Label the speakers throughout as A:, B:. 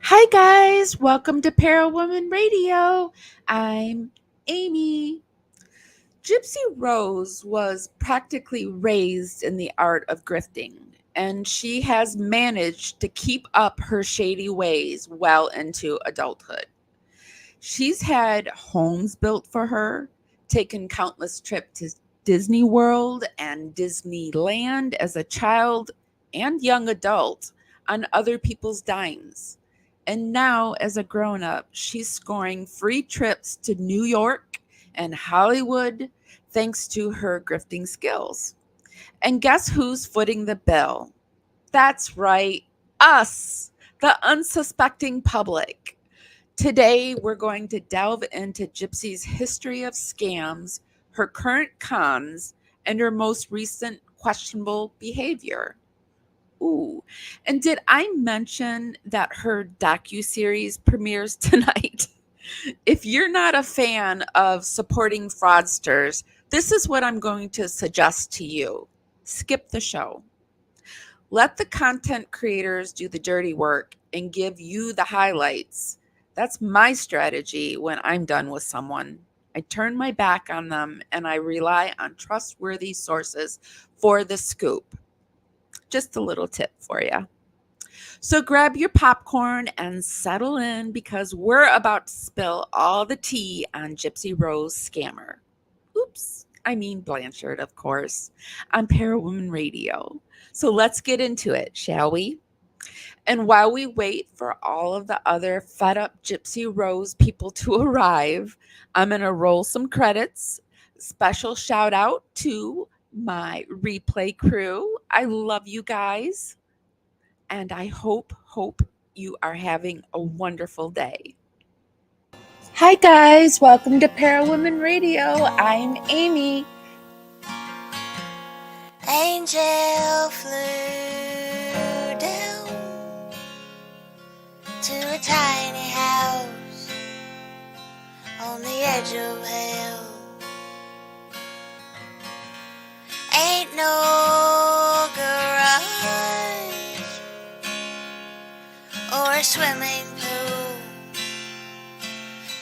A: Hi, guys. Welcome to Parawomenradio. I'm Amy. Gypsy Rose was practically raised in the art of grifting, and she has managed to keep up her shady ways well into adulthood. She's had homes built for her, taken countless trips to Disney World and Disneyland as a child and young adult on other people's dimes. And now, as a grown up, she's scoring free trips to New York and Hollywood thanks to her grifting skills. And guess who's footing the bill? That's right, us, the unsuspecting public. Today, we're going to delve into Gypsy's history of scams, her current cons, and her most recent questionable behavior. Ooh, and did I mention that her docu-series premieres tonight? If you're not a fan of supporting fraudsters, this is what I'm going to suggest to you. Skip the show. Let the content creators do the dirty work and give you the highlights. That's my strategy when I'm done with someone. I turn my back on them and I rely on trustworthy sources for the scoop. Just a little tip for you. So grab your popcorn and settle in because we're about to spill all the tea on Gypsy Rose Scammer. Oops, I mean Blanchard, of course, on Parawomenradio. So let's get into it, shall we? And while we wait for all of the other fed up Gypsy Rose people to arrive, I'm going to roll some credits. Special shout out to my replay crew. I love you guys. And I hope you are having a wonderful day. Hi, guys. Welcome to Parawomen Radio. I'm Amy.
B: Angel flew down to a tiny house on the edge of hell. Ain't no garage or a swimming pool,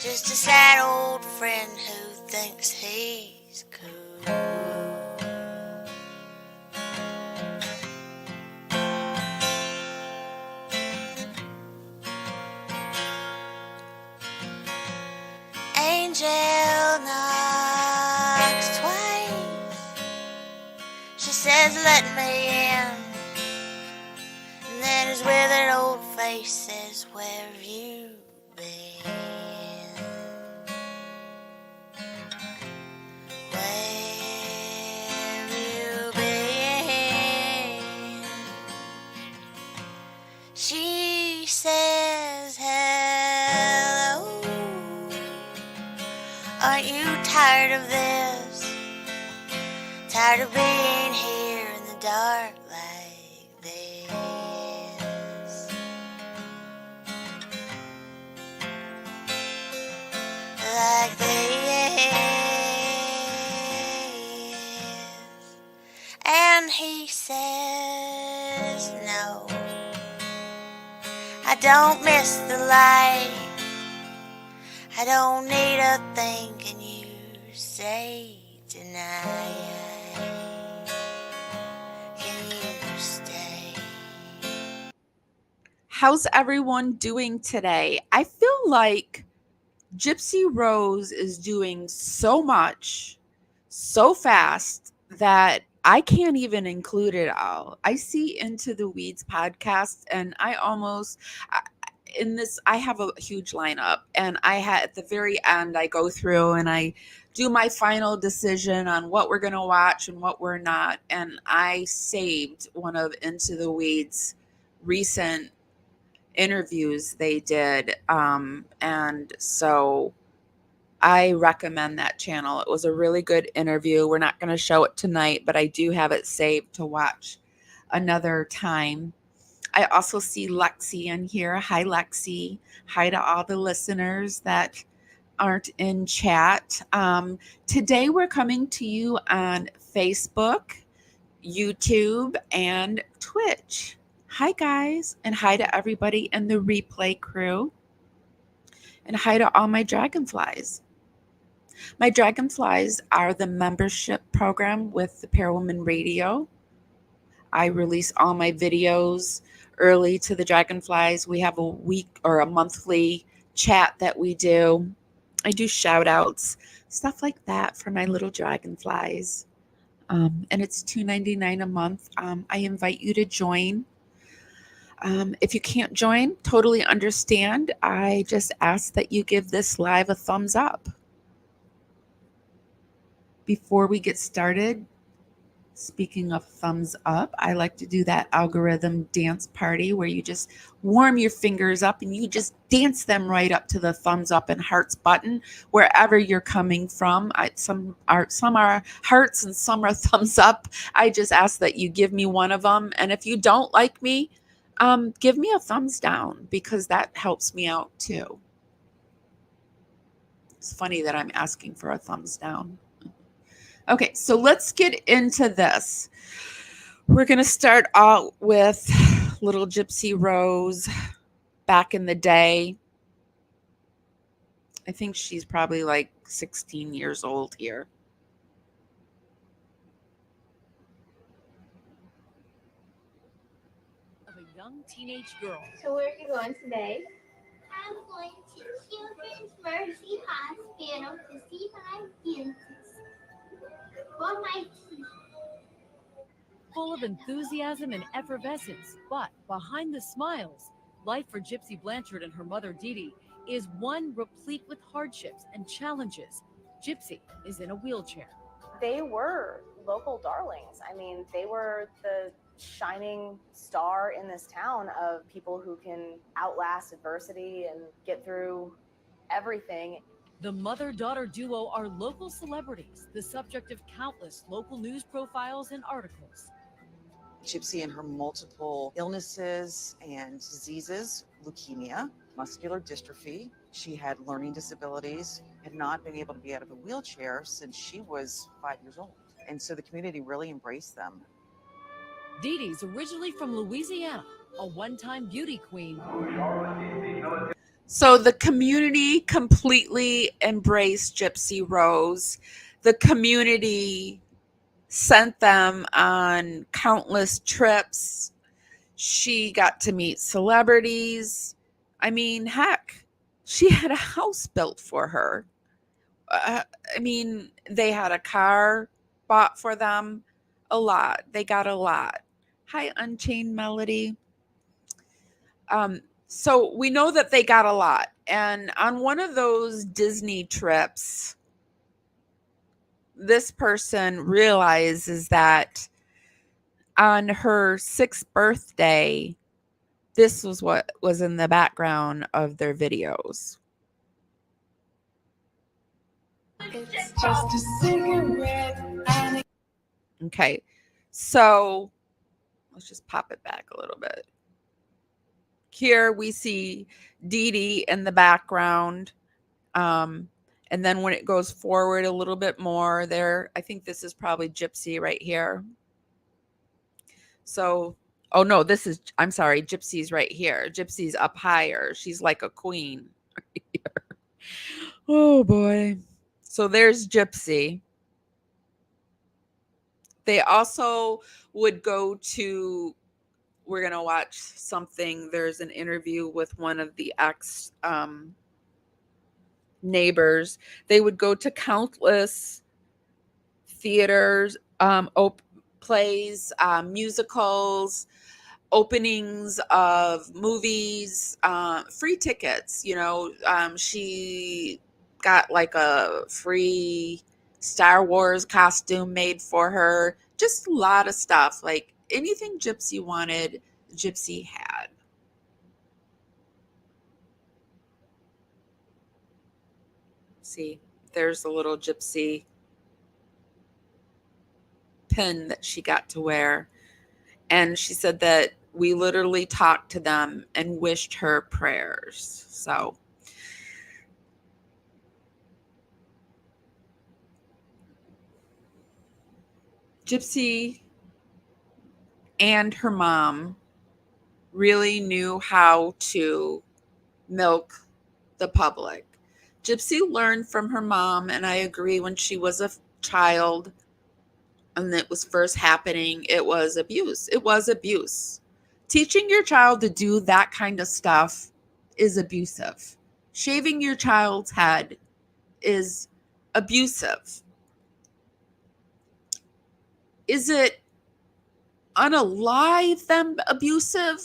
B: just a sad old friend who thinks he's cool. Angel knocks twice. She says, "Let me in." And then his withered old face says, "Where have you been? Where have you been?" She says, "Hello. Aren't you tired of this? Tired of being here in the dark like this? Like this?" And he says, "No, I don't miss the light. I don't need a thing. Can you say tonight? Can you stay?"
A: How's everyone doing today? I feel like Gypsy Rose is doing so much so fast that I can't even include it all. I see Into the Weeds podcast and in this I have a huge lineup and I had at the very end I go through and I do my final decision on what we're going to watch and what we're not, and I saved one of Into the Weeds recent interviews they did, and so I recommend that channel. It was a really good interview. We're not going to show it tonight, but I do have it saved to watch another time. I also see Lexi in here. Hi, Lexi. Hi to all the listeners that aren't in chat. Today, we're coming to you on Facebook, YouTube, and Twitch. Hi, guys, and hi to everybody in the replay crew, and hi to all my dragonflies. My dragonflies are the membership program with the Parawomenradio. I release all my videos early to the dragonflies. We have a week or a monthly chat that we do. I do shout outs, stuff like that for my little dragonflies. And it's $2.99 a month. I invite you to join. If you can't join, totally understand. I just ask that you give this live a thumbs up. Before we get started, speaking of thumbs up, I like to do that algorithm dance party where you just warm your fingers up and you just dance them right up to the thumbs up and hearts button wherever you're coming from. Some are hearts and some are thumbs up. I just ask that you give me one of them, and if you don't like me, give me a thumbs down because that helps me out too. It's funny that I'm asking for a thumbs down. Okay, so let's get into this. We're going to start out with little Gypsy Rose back in the day. I think she's probably like 16 years old here.
C: Of a young teenage girl.
D: So where are you going today?
E: I'm going to Children's Mercy Hospital to see my dentist for my teeth.
C: Full of enthusiasm and effervescence, but behind the smiles, life for Gypsy Blanchard and her mother DeeDee is one replete with hardships and challenges. Gypsy is in a wheelchair.
D: They were local darlings. I mean, they were the shining star in this town of people who can outlast adversity and get through everything.
C: The mother-daughter duo are local celebrities, the subject of countless local news profiles and articles.
F: Gypsy and her multiple illnesses and diseases, leukemia, muscular dystrophy. She had learning disabilities, had not been able to be out of a wheelchair since she was 5 years old. And so the community really embraced them.
C: DeeDee's originally from Louisiana, a one-time beauty queen.
A: So the community completely embraced Gypsy Rose. The community sent them on countless trips. She got to meet celebrities. I mean, heck, she had a house built for her. I mean, they had a car bought for them. A lot. They got a lot. Hi, Unchained Melody. So we know that they got a lot. And on one of those Disney trips, this person realizes that on her 6th birthday, this was what was in the background of their videos. It's just a cigarette. Okay, so let's just pop it back a little bit. Here we see DeeDee in the background. And then when it goes forward a little bit more there, I think this is probably Gypsy right here. So, oh no, I'm sorry, Gypsy's right here. Gypsy's up higher. She's like a queen. Oh boy. So there's Gypsy. They also would go to, we're going to watch something. There's an interview with one of the ex neighbors. They would go to countless theaters, plays, musicals, openings of movies, free tickets. You know, she got like a free Star Wars costume made for her. Just a lot of stuff. Like anything Gypsy wanted, Gypsy had. See, there's a little Gypsy pin that she got to wear. And she said that we literally talked to them and wished her prayers. So Gypsy and her mom really knew how to milk the public. Gypsy learned from her mom, and I agree, when she was a child and it was first happening, it was abuse. It was abuse. Teaching your child to do that kind of stuff is abusive. Shaving your child's head is abusive. Is it unalive them abusive?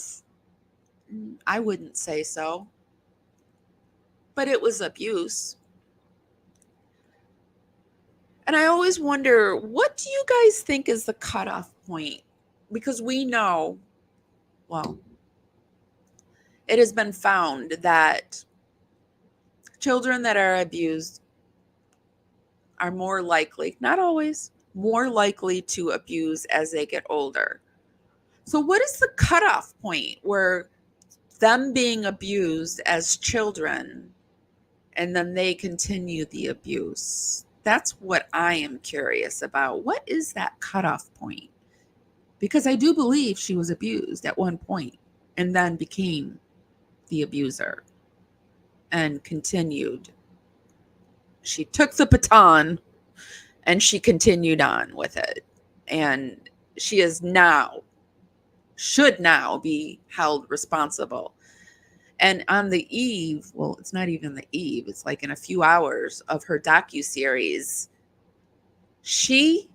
A: I wouldn't say so. But it was abuse. And I always wonder, what do you guys think is the cutoff point? Because we know, well, it has been found that children that are abused are more likely, not always, more likely to abuse as they get older. So what is the cutoff point where them being abused as children and then they continue the abuse? That's what I am curious about. What is that cutoff point? Because I do believe she was abused at one point and then became the abuser and continued. She took the baton and she continued on with it. And she is now, should now be held responsible. And on the eve, well, it's not even the eve, it's like in a few hours of her docuseries, she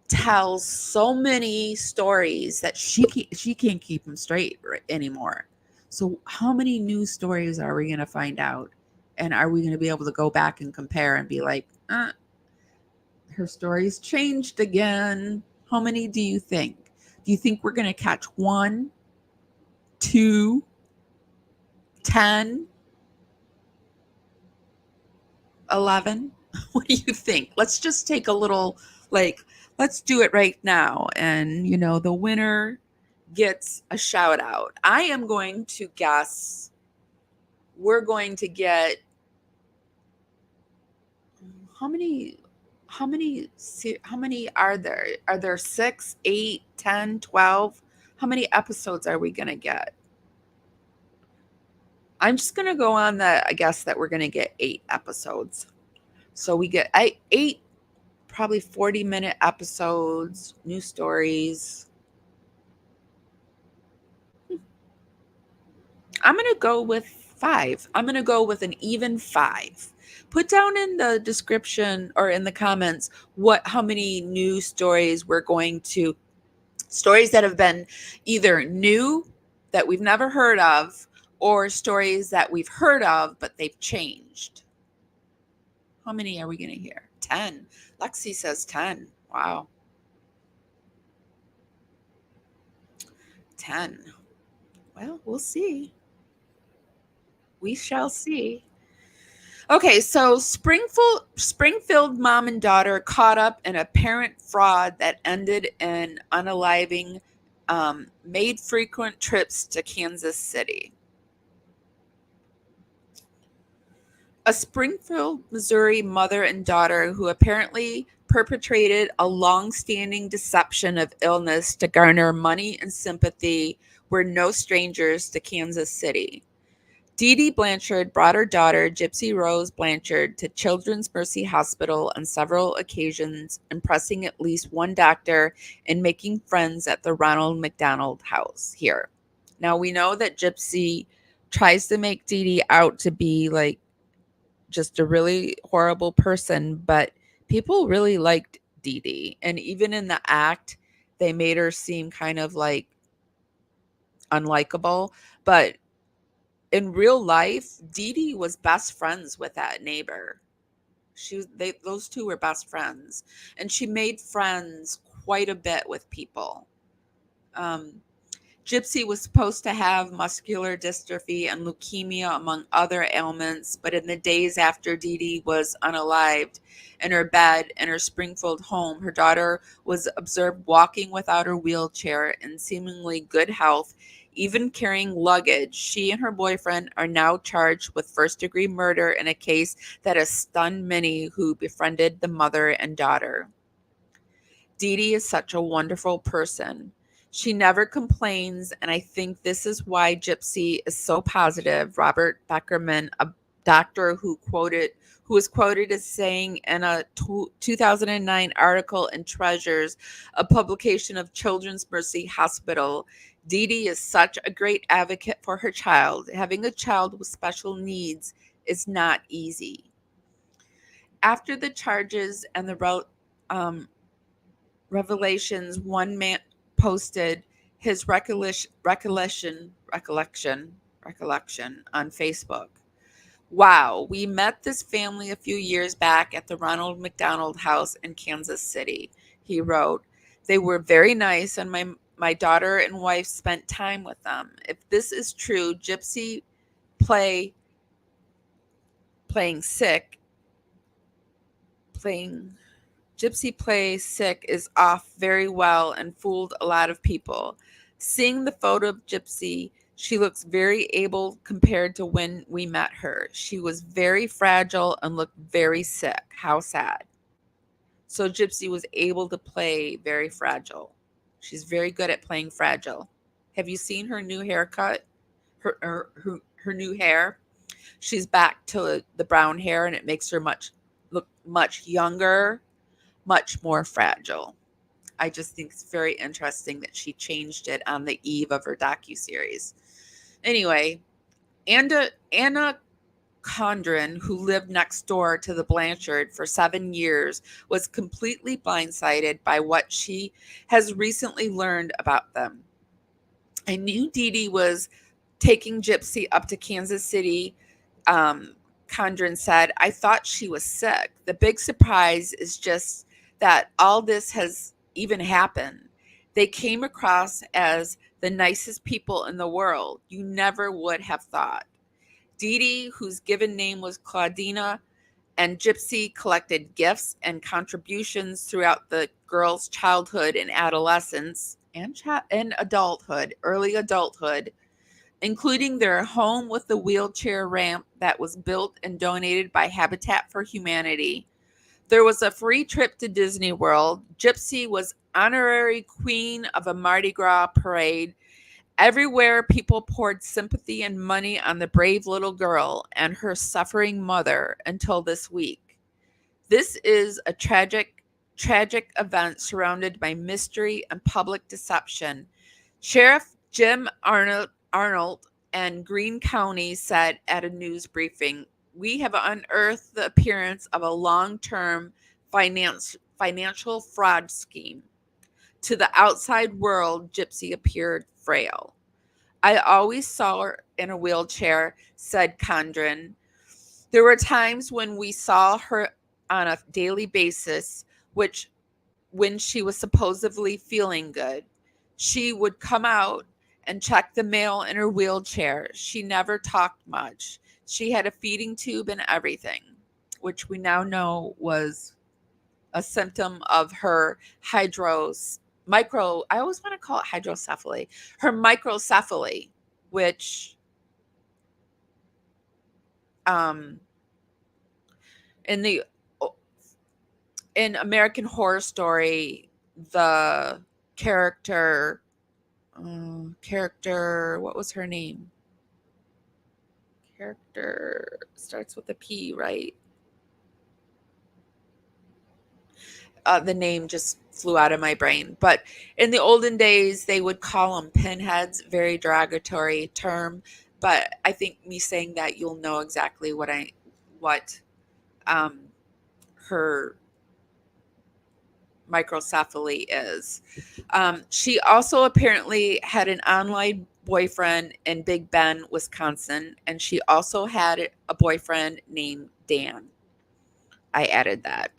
A: tells so many stories that she can't keep them straight anymore. So how many new stories are we going to find out? And are we going to be able to go back and compare and be like, her story's changed again? How many do you think? Do you think we're going to catch 1, 2, 10, 11? What do you think? Let's just take a little, let's do it right now. And, the winner gets a shout out. I am going to guess we're going to get, how many are there? Are there 6, 8, 10, 12? How many episodes are we going to get? I'm just going to go on I guess that we're going to get 8 episodes. So we get 8 probably 40-minute episodes, new stories. I'm going to go with 5. I'm going to go with an even 5. Put down in the description or in the comments how many new stories stories that have been either new that we've never heard of, or stories that we've heard of but they've changed. How many are we going to hear? 10. Lexi says 10. Wow. 10. Well, we'll see. We shall see. Okay, so Springfield mom and daughter caught up in apparent fraud that ended in unaliving, made frequent trips to Kansas City. A Springfield, Missouri mother and daughter who apparently perpetrated a long-standing deception of illness to garner money and sympathy were no strangers to Kansas City. DeeDee Blanchard brought her daughter, Gypsy Rose Blanchard, to Children's Mercy Hospital on several occasions, impressing at least one doctor and making friends at the Ronald McDonald House here. Now, we know that Gypsy tries to make DeeDee out to be like just a really horrible person, but people really liked DeeDee. And even in the act, they made her seem kind of like unlikable. But in real life, DeeDee was best friends with that neighbor. Those two were best friends, and she made friends quite a bit with people. Gypsy was supposed to have muscular dystrophy and leukemia, among other ailments, but in the days after DeeDee was unalived in her bed in her Springfield home, her daughter was observed walking without her wheelchair in seemingly good health, even carrying luggage. She and her boyfriend are now charged with first-degree murder in a case that has stunned many who befriended the mother and daughter. DeeDee is such a wonderful person. She never complains, and I think this is why Gypsy is so positive. Robert Beckerman, a doctor who was quoted as saying in a 2009 article in Treasures, a publication of Children's Mercy Hospital, DeeDee is such a great advocate for her child. Having a child with special needs is not easy. After the charges and the revelations, one man posted his recollection on Facebook. Wow, we met this family a few years back at the Ronald McDonald House in Kansas City. He wrote, they were very nice, and my daughter and wife spent time with them. If this is true, Gypsy playing sick is off very well and fooled a lot of people. Seeing the photo of Gypsy, she looks very able compared to when we met her. She was very fragile and looked very sick. How sad. So Gypsy was able to play very fragile. She's very good at playing fragile. Have you seen her new haircut? Her new hair? She's back to the brown hair, and it makes her look much younger, much more fragile. I just think it's very interesting that she changed it on the eve of her docuseries. Anyway, Anna Condren, who lived next door to the Blanchard for 7 years, was completely blindsided by what she has recently learned about them. I knew DeeDee was taking Gypsy up to Kansas City. Condren said, I thought she was sick. The big surprise is just that all this has even happened. They came across as the nicest people in the world. You never would have thought. DeeDee, whose given name was Claudina, and Gypsy collected gifts and contributions throughout the girls' childhood and adolescence and early adulthood, including their home with the wheelchair ramp that was built and donated by Habitat for Humanity. There was a free trip to Disney World. Gypsy was honorary queen of a Mardi Gras parade. Everywhere, people poured sympathy and money on the brave little girl and her suffering mother until this week. This is a tragic event surrounded by mystery and public deception. Sheriff Jim Arnold and Greene County said at a news briefing, we have unearthed the appearance of a long-term financial fraud scheme. To the outside world, Gypsy appeared frail. I always saw her in a wheelchair, said Condren. There were times when we saw her on a daily basis, when she was supposedly feeling good. She would come out and check the mail in her wheelchair. She never talked much. She had a feeding tube and everything, which we now know was a symptom of her I always want to call it hydrocephaly, her microcephaly, which in American Horror Story, the character, what was her name? Character starts with a P, right? The name just flew out of my brain. But in the olden days, they would call them pinheads, very derogatory term. But I think me saying that, you'll know exactly what her microcephaly is. She also apparently had an online boyfriend in Big Bend, Wisconsin, and she also had a boyfriend named Dan. I added that.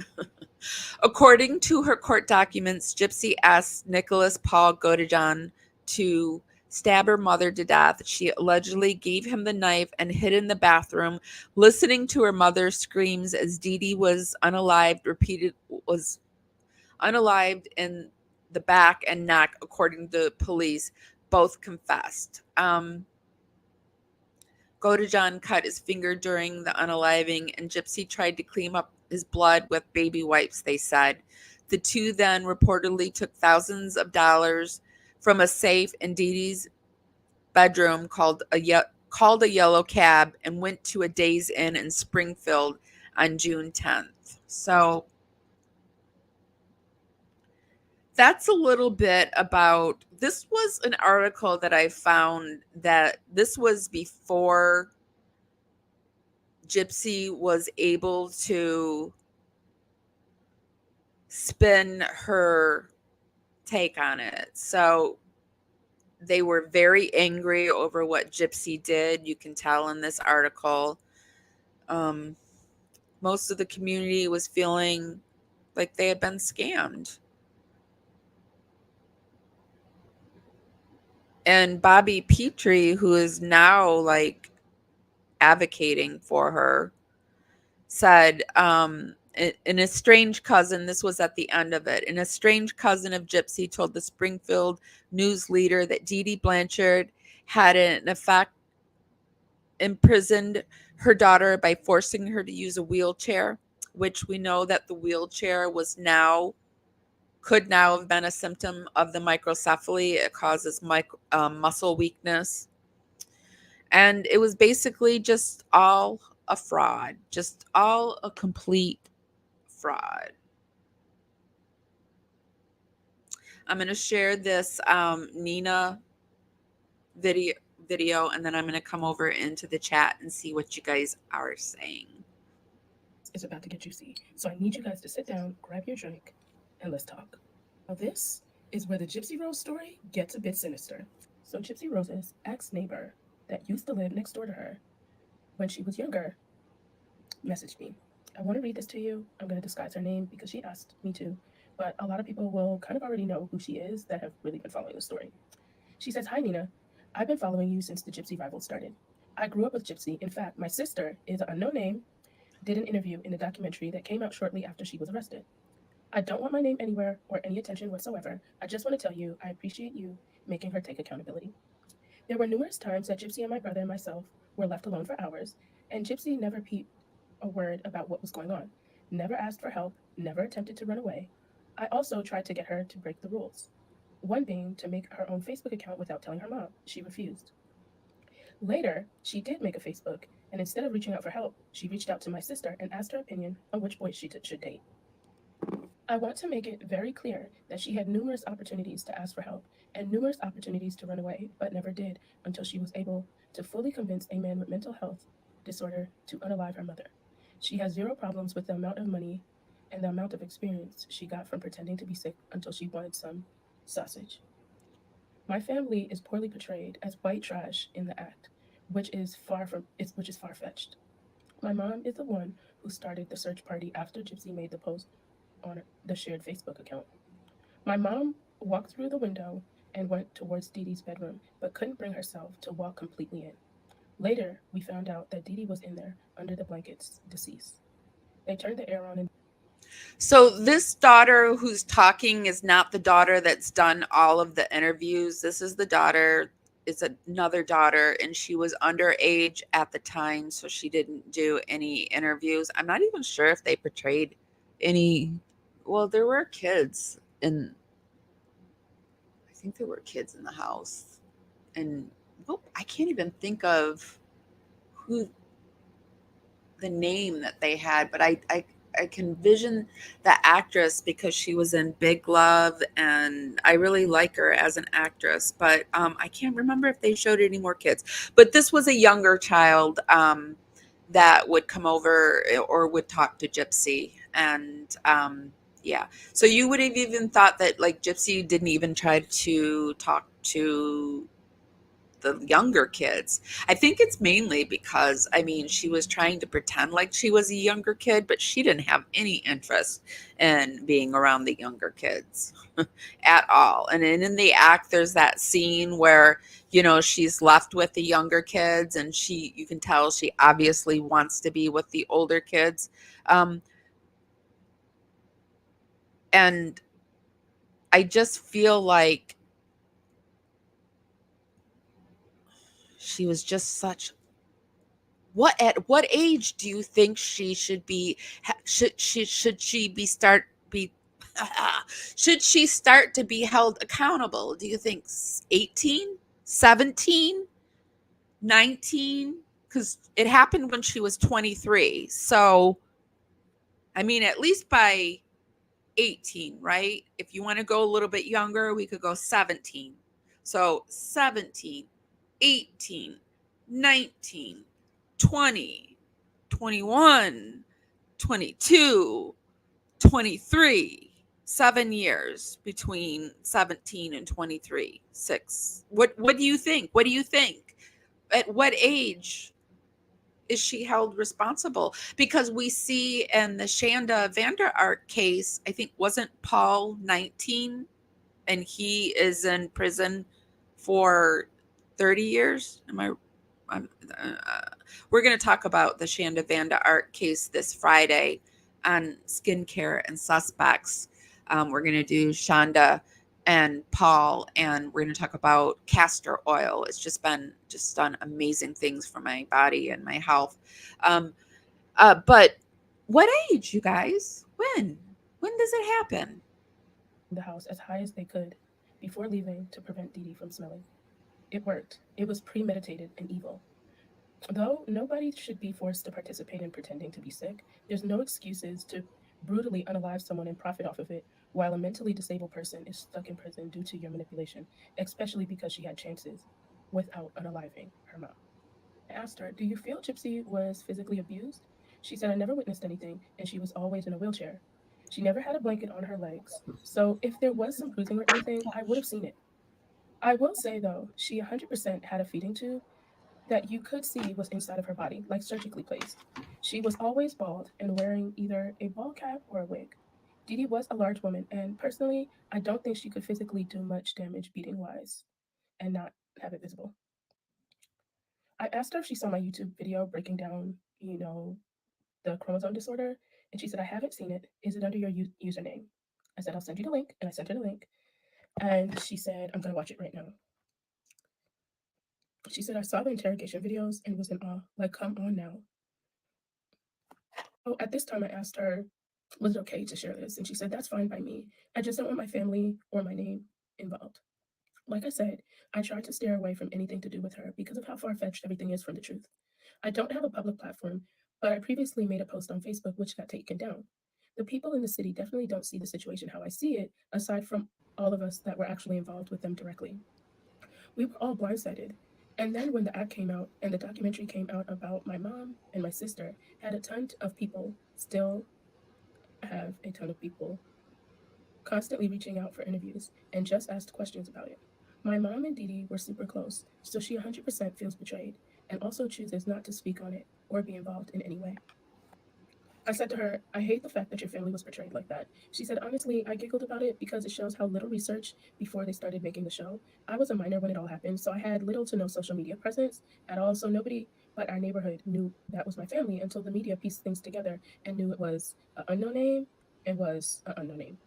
A: According to her court documents, Gypsy asked Nicholas Paul Godejohn to stab her mother to death. She allegedly gave him the knife and hid in the bathroom, listening to her mother's screams as DeeDee was unalived in the back and neck, according to police. Both confessed. Godejohn cut his finger during the unaliving, and Gypsy tried to clean up his blood with baby wipes, they said. The two then reportedly took thousands of dollars from a safe in DeeDee's bedroom, called a yellow cab, and went to a Days Inn in Springfield on June 10th. So that's a little bit about, this was an article that I found that this was before Gypsy was able to spin her take on it. So they were very angry over what Gypsy did. You can tell in this article. Most of the community was feeling like they had been scammed. And Bobby Petrie, who is now like advocating for her, said, an estranged cousin, this was at the end of it, an estranged cousin of Gypsy told the Springfield News Leader that DeeDee Blanchard had in effect imprisoned her daughter by forcing her to use a wheelchair, which we know that the wheelchair could now have been a symptom of the microcephaly. It causes muscle weakness. And it was basically just all a fraud, just all a complete fraud. I'm going to share this Nina video, and then I'm going to come over into the chat and see what you guys are saying.
G: It's about to get juicy, so I need you guys to sit down, grab your drink, and let's talk. Now this is where the Gypsy Rose story gets a bit sinister. So Gypsy Rose's ex-neighbor that used to live next door to her when she was younger messaged me. I want to read this to you. I'm going to disguise her name because she asked me to, but a lot of people will kind of already know who she is that have really been following the story. She says, "Hi Nina, I've been following you since the Gypsy Rival started. I grew up with Gypsy. In fact, my sister is an unknown name, did an interview in the documentary that came out shortly after she was arrested. I don't want my name anywhere or any attention whatsoever. I just want to tell you I appreciate you making her take accountability. There were numerous times that Gypsy and my brother and myself were left alone for hours, and Gypsy never peeped a word about what was going on, never asked for help, never attempted to run away. I also tried to get her to break the rules, one being to make her own Facebook account without telling her mom. She refused. Later, she did make a Facebook, and instead of reaching out for help, she reached out to my sister and asked her opinion on which boys she should date. I want to make it very clear that she had numerous opportunities to ask for help and numerous opportunities to run away, but never did until she was able to fully convince a man with mental health disorder to unalive her mother. She has zero problems with the amount of money and the amount of experience she got from pretending to be sick until she wanted some sausage. My family is poorly portrayed as white trash in the act, which is far-fetched. My mom is the one who started the search party after Gypsy made the post on the shared Facebook account. My mom walked through the window and went towards DeeDee's bedroom, but couldn't bring herself to walk completely in. Later, we found out that DeeDee was in there under the blankets, deceased. They turned the air on and
A: So this daughter who's talking is not the daughter that's done all of the interviews. This is the daughter, is another daughter, and she was underage at the time, so she didn't do any interviews. I'm not even sure if they portrayed any. Well, there were kids in. I think there were kids in the house, and I can't even think of who the name that they had, but I can vision the actress because she was in Big Love, and I really like her as an actress, but I can't remember if they showed any more kids. But this was a younger child that would come over or would talk to Gypsy, and yeah. So you would have even thought that like Gypsy didn't even try to talk to the younger kids. I think it's mainly because, I mean, she was trying to pretend like she was a younger kid, but she didn't have any interest in being around the younger kids at all. And in the act, there's that scene where, you know, she's left with the younger kids, and you can tell she obviously wants to be with the older kids. And I just feel like she was just such. At what age do you think she should be? Should she be Should she start to be held accountable? Do you think 18, 17, 19? Because it happened when she was 23. So, I mean, at least by 18, right? If you want to go a little bit younger, we could go 17. So 17, 18, 19, 20, 21, 22, 23. 7 years between 17 and 23. 6. What do you think? What do you think? At what age is she held responsible? Because we see in the Shanda Vander Ark case, I think, wasn't Paul 19 and he is in prison for 30 years? We're going to talk about the Shanda Vander Ark case this Friday on skincare and suspects. We're going to do Shanda and Paul, and we're going to talk about castor oil. It's just done amazing things for my body and my health. But what age, you guys? When does it happen?
G: The house as high as they could before leaving to prevent DeeDee from smelling. It worked. It was premeditated and evil. Though nobody should be forced to participate in pretending to be sick, there's no excuses to brutally unalive someone and profit off of it while a mentally disabled person is stuck in prison due to your manipulation, especially because she had chances without unaliving her mom. I asked her, "Do you feel Gypsy was physically abused?" She said, "I never witnessed anything, and she was always in a wheelchair. She never had a blanket on her legs, so if there was some bruising or anything, I would have seen it. I will say, though, she 100% had a feeding tube that you could see was inside of her body, like surgically placed. She was always bald and wearing either a ball cap or a wig. DeeDee was a large woman, and personally, I don't think she could physically do much damage beating-wise and not have it visible." I asked her if she saw my YouTube video breaking down, the chromosome disorder, and she said, "I haven't seen it. Is it under your username?" I said, "I'll send you the link," and I sent her the link, and she said, "I'm going to watch it right now." She said, "I saw the interrogation videos and was in awe. Like, come on now." Oh, at this time, I asked her, was it okay to share this? And she said, "That's fine by me. I just don't want my family or my name involved." Like I said, I tried to steer away from anything to do with her because of how far-fetched everything is from the truth. I don't have a public platform, but I previously made a post on Facebook which got taken down. The people in the city definitely don't see the situation how I see it, aside from all of us that were actually involved with them directly. We were all blindsided. And then when the act came out and the documentary came out about my mom and my sister, had a ton of people, still have a ton of people constantly reaching out for interviews and just asked questions about it. My mom and DeeDee were super close, so she 100% feels betrayed and also chooses not to speak on it or be involved in any way. I said to her, "I hate the fact that your family was portrayed like that." She said, "Honestly, I giggled about it because it shows how little research before they started making the show. I was a minor when it all happened, so I had little to no social media presence at all, so nobody but our neighborhood knew that was my family until the media pieced things together and knew it was an unknown name and was an unknown name."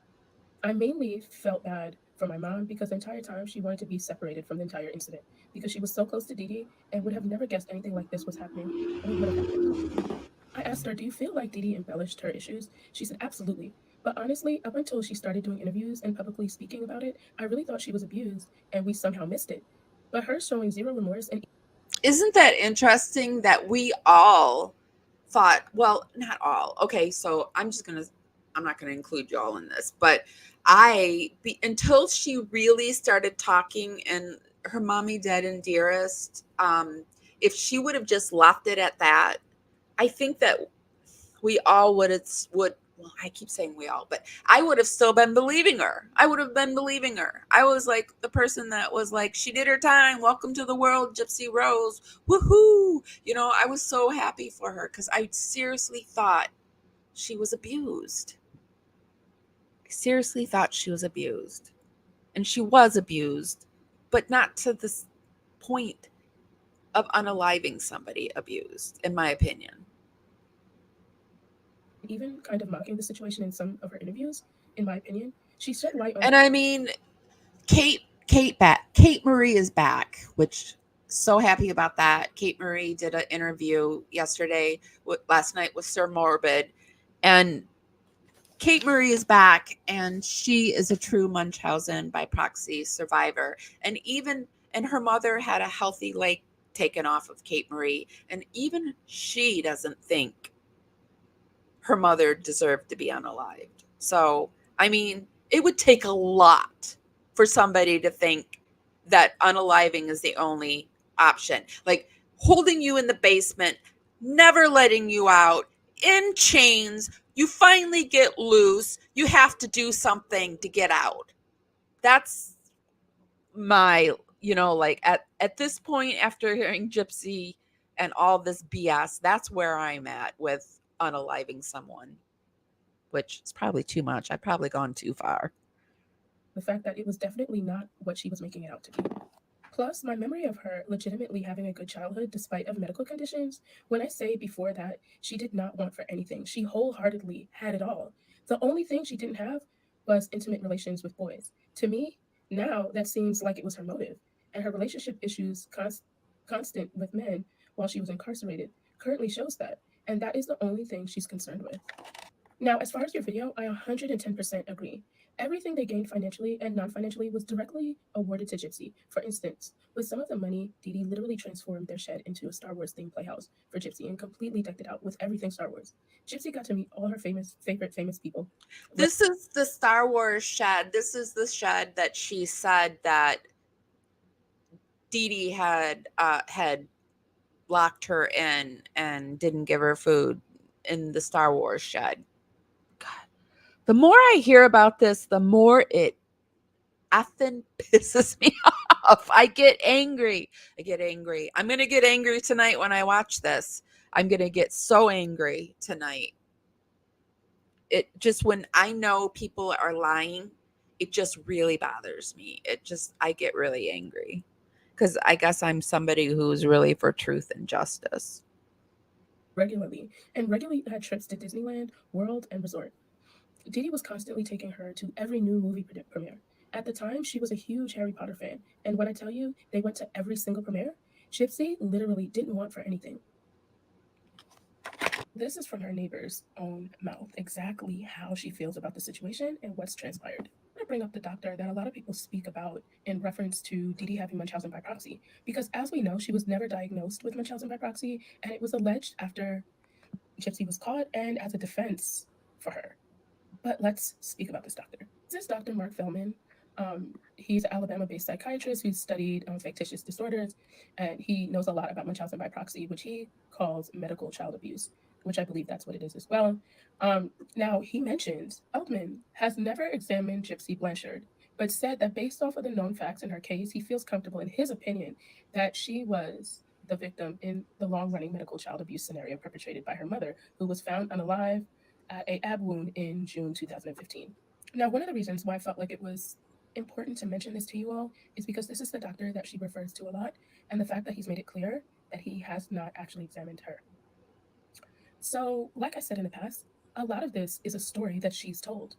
G: I mainly felt bad for my mom because the entire time she wanted to be separated from the entire incident because she was so close to DeeDee and would have never guessed anything like this was happening or would have happened. I asked her, "Do you feel like DeeDee embellished her issues?" She said, "Absolutely. But honestly, up until she started doing interviews and publicly speaking about it, I really thought she was abused and we somehow missed it. But her showing zero remorse and..."
A: Isn't that interesting that we all thought, well, not all. Okay, so I'm not going to include y'all in this, but until she really started talking and her mommy dead and dearest, if she would have just left it at that, I think that we all would, well, I keep saying we all, but I would have still been believing her. I would have been believing her. I was like the person that was like, she did her time. Welcome to the world, Gypsy Rose. Woohoo. I was so happy for her because I seriously thought she was abused. I seriously thought she was abused. And she was abused, but not to this point of unaliving somebody abused, in my opinion.
G: even kind of mocking the situation in some of her interviews, in my opinion. She shed light on...
A: And I mean, Kate Marie is back, which so happy about that. Kate Marie did an interview last night with Sir Morbid, and Kate Marie is back, and she is a true Munchausen by proxy survivor. And her mother had a healthy leg taken off of Kate Marie, and even she doesn't think her mother deserved to be unalived. So, I mean, it would take a lot for somebody to think that unaliving is the only option. Like holding you in the basement, never letting you out, in chains, you finally get loose, you have to do something to get out. That's my, like at this point, after hearing Gypsy and all this BS, that's where I'm at with unaliving someone, which is probably too much. I've probably gone too far.
G: The fact that it was definitely not what she was making it out to be. Plus, my memory of her legitimately having a good childhood despite of medical conditions, when I say before that she did not want for anything, she wholeheartedly had it all. The only thing she didn't have was intimate relations with boys. To me, now that seems like it was her motive, and her relationship issues constant with men while she was incarcerated currently shows that, and that is the only thing she's concerned with. Now, as far as your video, I 110% agree. Everything they gained financially and non-financially was directly awarded to Gypsy. For instance, with some of the money, DeeDee literally transformed their shed into a Star Wars themed playhouse for Gypsy and completely decked it out with everything Star Wars. Gypsy got to meet all her favorite famous people.
A: This is the Star Wars shed. This is the shed that she said that DeeDee had locked her in and didn't give her food in the Star Wars shed. God. The more I hear about this, the more it effing pisses me off. I get angry. I'm going to get angry tonight when I watch this. I'm going to get so angry tonight. It just, when I know people are lying, it just really bothers me. I get really angry because I guess I'm somebody who's really for truth and justice.
G: Regularly had trips to Disneyland, World, and Resort. DeeDee was constantly taking her to every new movie premiere. At the time, she was a huge Harry Potter fan, and when I tell you they went to every single premiere, Gypsy literally didn't want for anything. This is from her neighbor's own mouth, exactly how she feels about the situation and what's transpired. I bring up the doctor that a lot of people speak about in reference to DeeDee having Munchausen by proxy, because as we know, she was never diagnosed with Munchausen by proxy, and it was alleged after Gypsy was caught and as a defense for her. But let's speak about this doctor. This is Dr. Mark Feldman. He's an Alabama-based psychiatrist who studied factitious disorders, and he knows a lot about Munchausen by proxy, which he calls medical child abuse, which I believe that's what it is as well. Now, he mentions Feldman has never examined Gypsy Blanchard, but said that based off of the known facts in her case, he feels comfortable in his opinion that she was the victim in the long-running medical child abuse scenario perpetrated by her mother, who was found unalive at a ab wound in June 2015. Now, one of the reasons why I felt like it was important to mention this to you all is because this is the doctor that she refers to a lot, and the fact that he's made it clear that he has not actually examined her. So, like I said in the past, a lot of this is a story that she's told.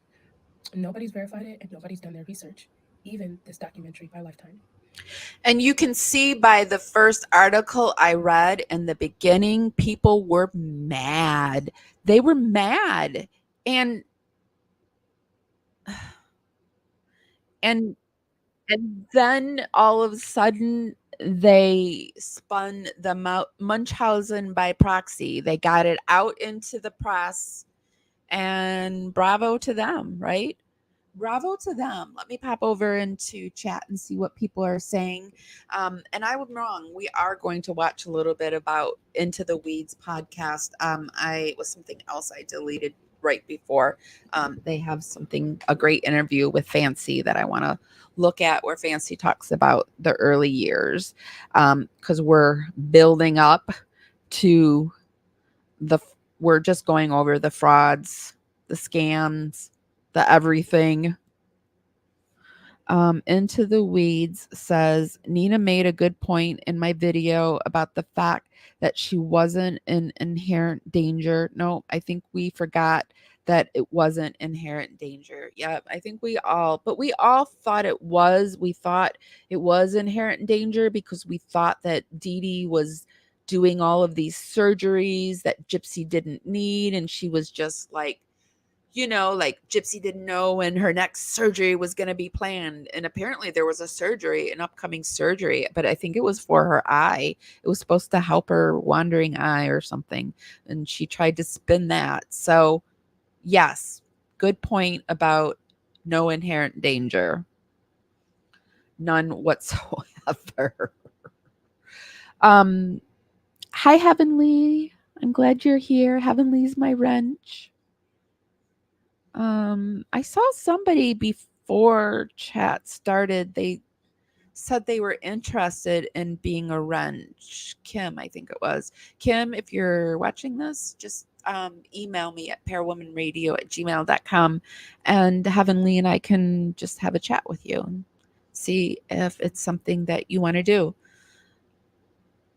G: Nobody's verified it and nobody's done their research, even this documentary by Lifetime.
A: And you can see by the first article I read in the beginning, people were mad. They were mad. And then all of a sudden they spun the Munchausen by proxy. They got it out into the press, and bravo to them, right? Bravo to them. Let me pop over into chat and see what people are saying. And I was wrong. We are going to watch a little bit about Into the Weeds podcast. I was something else I deleted right before. They have a great interview with Fancy that I want to look at, where Fancy talks about the early years, because we're building up to we're just going over the frauds, the scams, the everything. Into the Weeds says, Nina made a good point in my video about the fact that she wasn't in inherent danger. No, I think we forgot that it wasn't inherent danger. Yeah, I think we all thought it was. We thought it was inherent danger because we thought that DeeDee was doing all of these surgeries that Gypsy didn't need, and she was just like like Gypsy didn't know when her next surgery was going to be planned. And apparently there was an upcoming surgery, but I think it was for her eye. It was supposed to help her wandering eye or something. And she tried to spin that. So yes, good point about no inherent danger. None whatsoever. Hi, Heavenly. I'm glad you're here. Heavenly's my wrench. I saw somebody before chat started. They said they were interested in being a wrench. Kim, I think it was. Kim, if you're watching this, just email me at parawomenradio@gmail.com, and Heavenly and I can just have a chat with you and see if it's something that you want to do.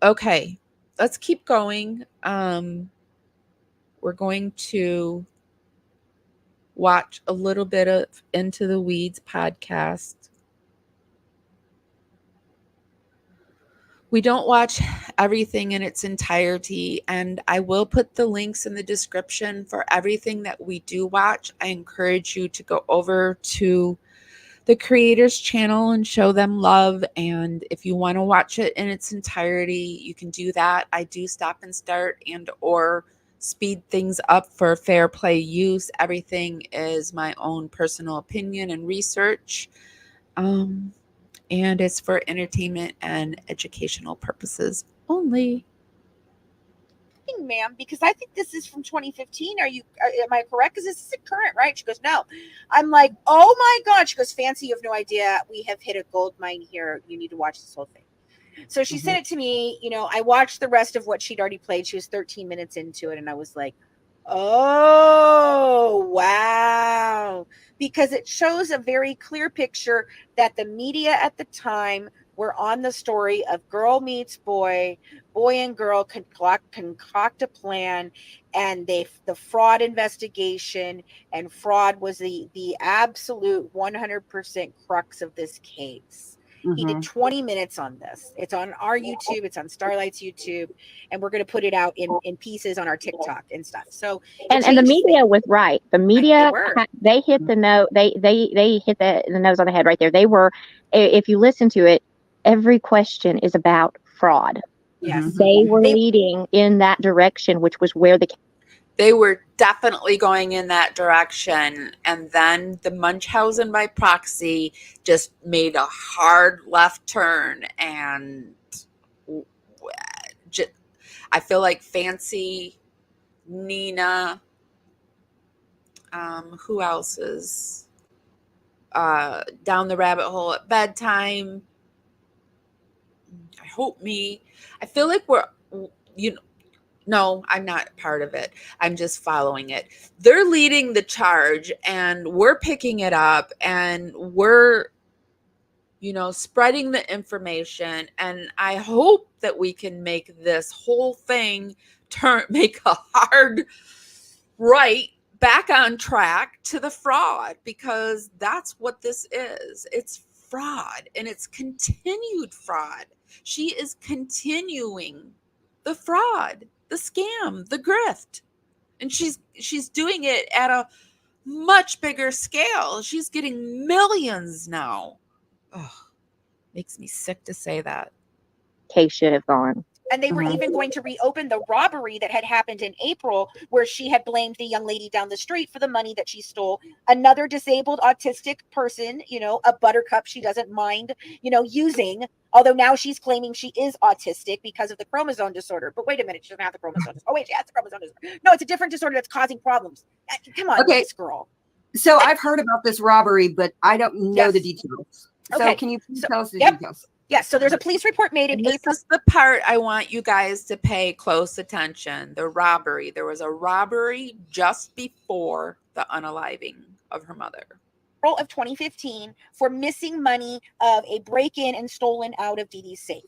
A: Okay, let's keep going. We're going to watch a little bit of Into the Weeds podcast. We don't watch everything in its entirety, and I will put the links in the description for everything that we do watch. I encourage you to go over to the creators channel and show them love, and if you want to watch it in its entirety, you can do that. I do stop and start and or speed things up for fair play use. Everything is my own personal opinion and research, and it's for entertainment and educational purposes only.
H: Ma'am, because I think this is from 2015. Am I correct? Because this isn't current, right? She goes, no. I'm like, oh my God. She goes, Fancy, you have no idea. We have hit a gold mine here. You need to watch this whole thing. So she sent it to me. I watched the rest of what she'd already played. She was 13 minutes into it. And I was like, oh, wow. Because it shows a very clear picture that the media at the time were on the story of girl meets boy and girl concoct a plan, and the fraud investigation, and fraud was the absolute 100% crux of this case. He did 20 minutes on this. It's on our YouTube. It's on Starlight's YouTube. And we're going to put it out in pieces on our TikTok and stuff. So,
I: and the media was right. The media, they hit the note. They hit the nose on the head right there. They were, if you listen to it, every question is about fraud.
H: Yes.
I: They were leading in that direction, which was where
A: they were definitely going in that direction. And then the Munchausen by proxy just made a hard left turn. And I feel like Fancy, Nina, who else is down the rabbit hole at bedtime? I hope me. I feel like we're, no, I'm not part of it. I'm just following it. They're leading the charge, and we're picking it up, and we're, spreading the information. And I hope that we can make this whole thing make a hard right back on track to the fraud, because that's what this is. It's fraud, and it's continued fraud. She is continuing the fraud, the scam, the grift. And she's doing it at a much bigger scale. She's getting millions now. Oh, makes me sick to say that.
I: Case should have gone.
H: And they were even going to reopen the robbery that had happened in April, where she had blamed the young lady down the street for the money that she stole. Another disabled autistic person, a buttercup she doesn't mind, using. Although now she's claiming she is autistic because of the chromosome disorder. But wait a minute, she doesn't have the chromosome disorder. Oh, wait, she has the chromosome disorder. No, it's a different disorder that's causing problems. Come on,
J: okay,
H: this girl.
J: So I've heard about this robbery, but I don't know the details.
H: Okay.
J: So can you please tell us the details?
H: Yes, so there's a police report made in April.
A: This is the part I want you guys to pay close attention. The robbery. There was a robbery just before the unaliving of her mother.
H: Of 2015 for missing money of a break-in and stolen out of DeeDee's safe.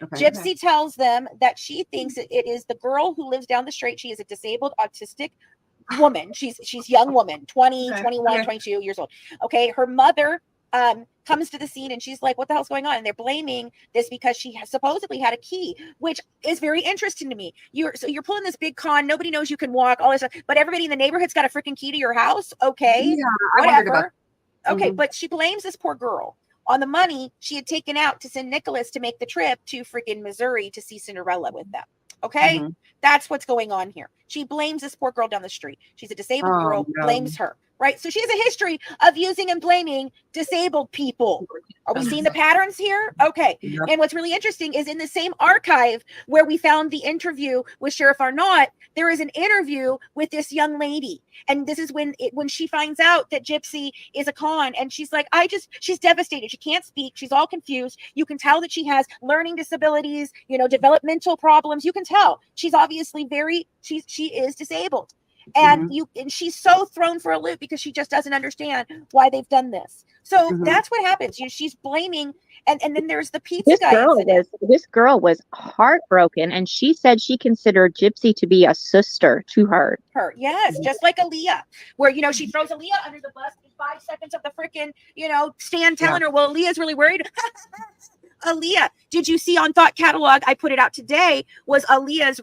H: Okay. Gypsy tells them that she thinks it is the girl who lives down the street. She is a disabled autistic woman. She's young woman, 20, 21, 22 years old. Okay. Her mother comes to the scene and she's like, what the hell's going on? And they're blaming this because she supposedly had a key, which is very interesting to me. You're pulling this big con, nobody knows you can walk, all this stuff, but everybody in the neighborhood's got a freaking key to your house. Okay,
J: Yeah, I wondered about.
H: whatever. Okay, but she blames this poor girl on the money she had taken out to send Nicholas to make the trip to freaking Missouri to see Cinderella with them. Okay, that's what's going on here. She blames this poor girl down the street. She's a disabled girl, blames her. Right. So she has a history of using and blaming disabled people. Are we seeing the patterns here? Okay. Yep. And what's really interesting is in the same archive where we found the interview with Sheriff Arnott, there is an interview with this young lady. And this is when she finds out that Gypsy is a con. And she's like, she's devastated. She can't speak. She's all confused. You can tell that she has learning disabilities, developmental problems. You can tell she's obviously she is disabled. And she's so thrown for a loop because she just doesn't understand why they've done this. So that's what happens. She's blaming, and then there's the pizza guy.
I: This girl was heartbroken, and she said she considered Gypsy to be a sister to her.
H: Yes, just like Aaliyah, where she throws Aaliyah under the bus in 5 seconds of the freaking Stan telling her, well, Aaliyah's really worried. Aaliyah, did you see on Thought Catalog? I put it out today. Was Aaliyah's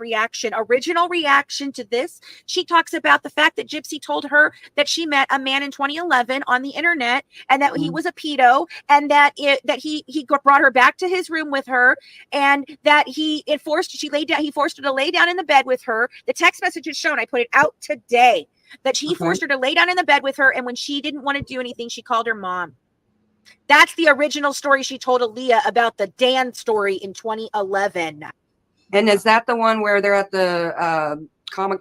H: original reaction to this? She talks about the fact that Gypsy told her that she met a man in 2011 on the internet, and that he was a pedo, and that he brought her back to his room with her, and that he forced her to lay down in the bed with her. The text message is shown. I put it out today that he forced her to lay down in the bed with her, and when she didn't want to do anything, she called her mom. That's the original story she told Aaliyah about the Dan story in 2011.
J: And is that the one where they're at the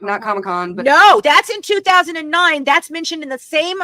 J: not Comic-Con, but
H: no, that's in 2009. That's mentioned in the same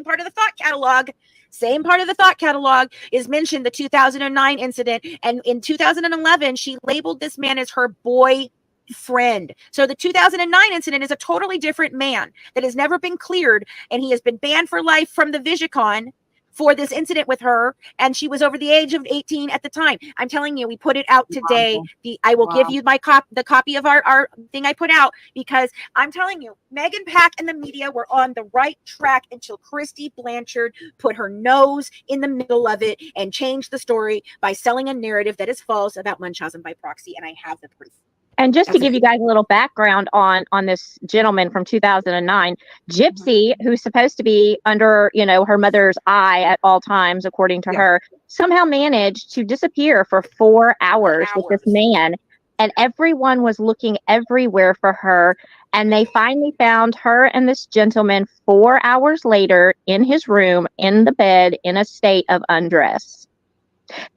H: part of the Thought Catalog. Same part of the Thought Catalog is mentioned, the 2009 incident. And in 2011, she labeled this man as her boyfriend. So the 2009 incident is a totally different man that has never been cleared, and he has been banned for life from the VisionCon for this incident with her, and she was over the age of 18 at the time. I'm telling you, we put it out today. I will give you the copy of our thing I put out, because I'm telling you, Megan Pack and the media were on the right track until Christy Blanchard put her nose in the middle of it and changed the story by selling a narrative that is false about Munchausen by proxy, and I have the proof.
I: And just to give you guys a little background on this gentleman from 2009, Gypsy, who's supposed to be under, her mother's eye at all times, according to her, somehow managed to disappear for 4 hours with this man. And everyone was looking everywhere for her. And they finally found her and this gentleman 4 hours later in his room, in the bed, in a state of undress.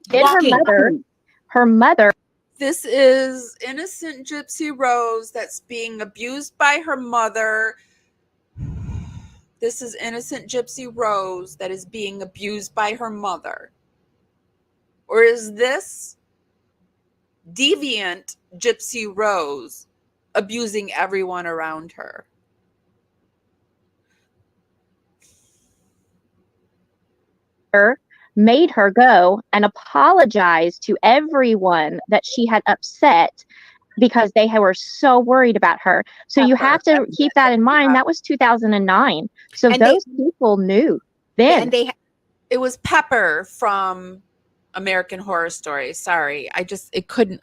I: Then her mother.
A: This is innocent Gypsy Rose that's being abused by her mother. This is innocent Gypsy Rose that is being abused by her mother. Or is this deviant Gypsy Rose abusing everyone around her?
I: Made her go and apologize to everyone that she had upset because they were so worried about her. So you have to keep that in mind. That was 2009. So those people knew then.
A: It was Pepper from American Horror Story. Sorry, I couldn't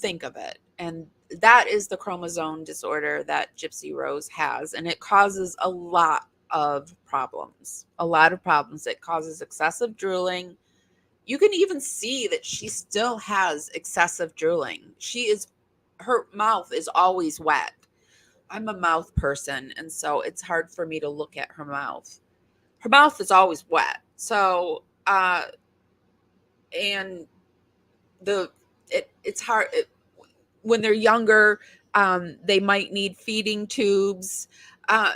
A: think of it. And that is the chromosome disorder that Gypsy Rose has, and it causes a lot of problems. It causes excessive drooling. You can even see that she still has excessive drooling. Her mouth is always wet. I'm a mouth person, and so it's hard for me to look at her mouth. Her mouth is always wet. So and it's hard when they're younger. They might need feeding tubes.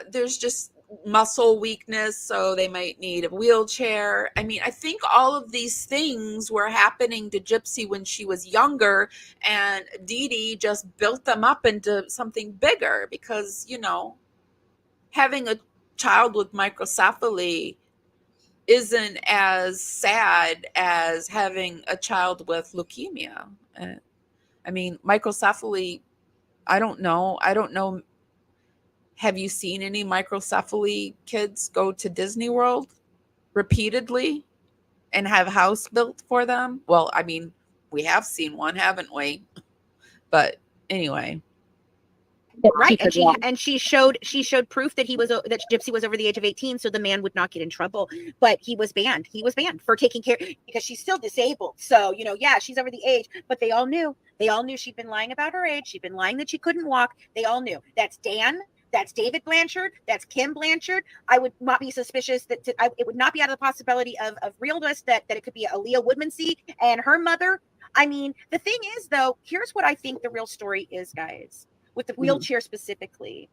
A: There's just muscle weakness, so they might need a wheelchair. I mean, I think all of these things were happening to Gypsy when she was younger, and DeeDee just built them up into something bigger because, having a child with microcephaly isn't as sad as having a child with leukemia. I mean, microcephaly, I don't know. Have you seen any microcephaly kids go to Disney World? repeatedly and have a house built for them. Well, I mean, we have seen one, haven't we? But anyway.
H: Right, and she showed proof that that Gypsy was over the age of 18, so the man would not get in trouble. But he was banned. He was banned for taking care, because she's still disabled. So yeah, she's over the age, but they all knew. They all knew she'd been lying about her age. She'd been lying that she couldn't walk. They all knew. That's Dan. That's David Blanchard. That's Kim Blanchard. I would not be suspicious that it would not be out of the possibility of realness that it could be Aaliyah Woodmansee and her mother. I mean, the thing is, though, here's what I think the real story is, guys. With the wheelchair specifically.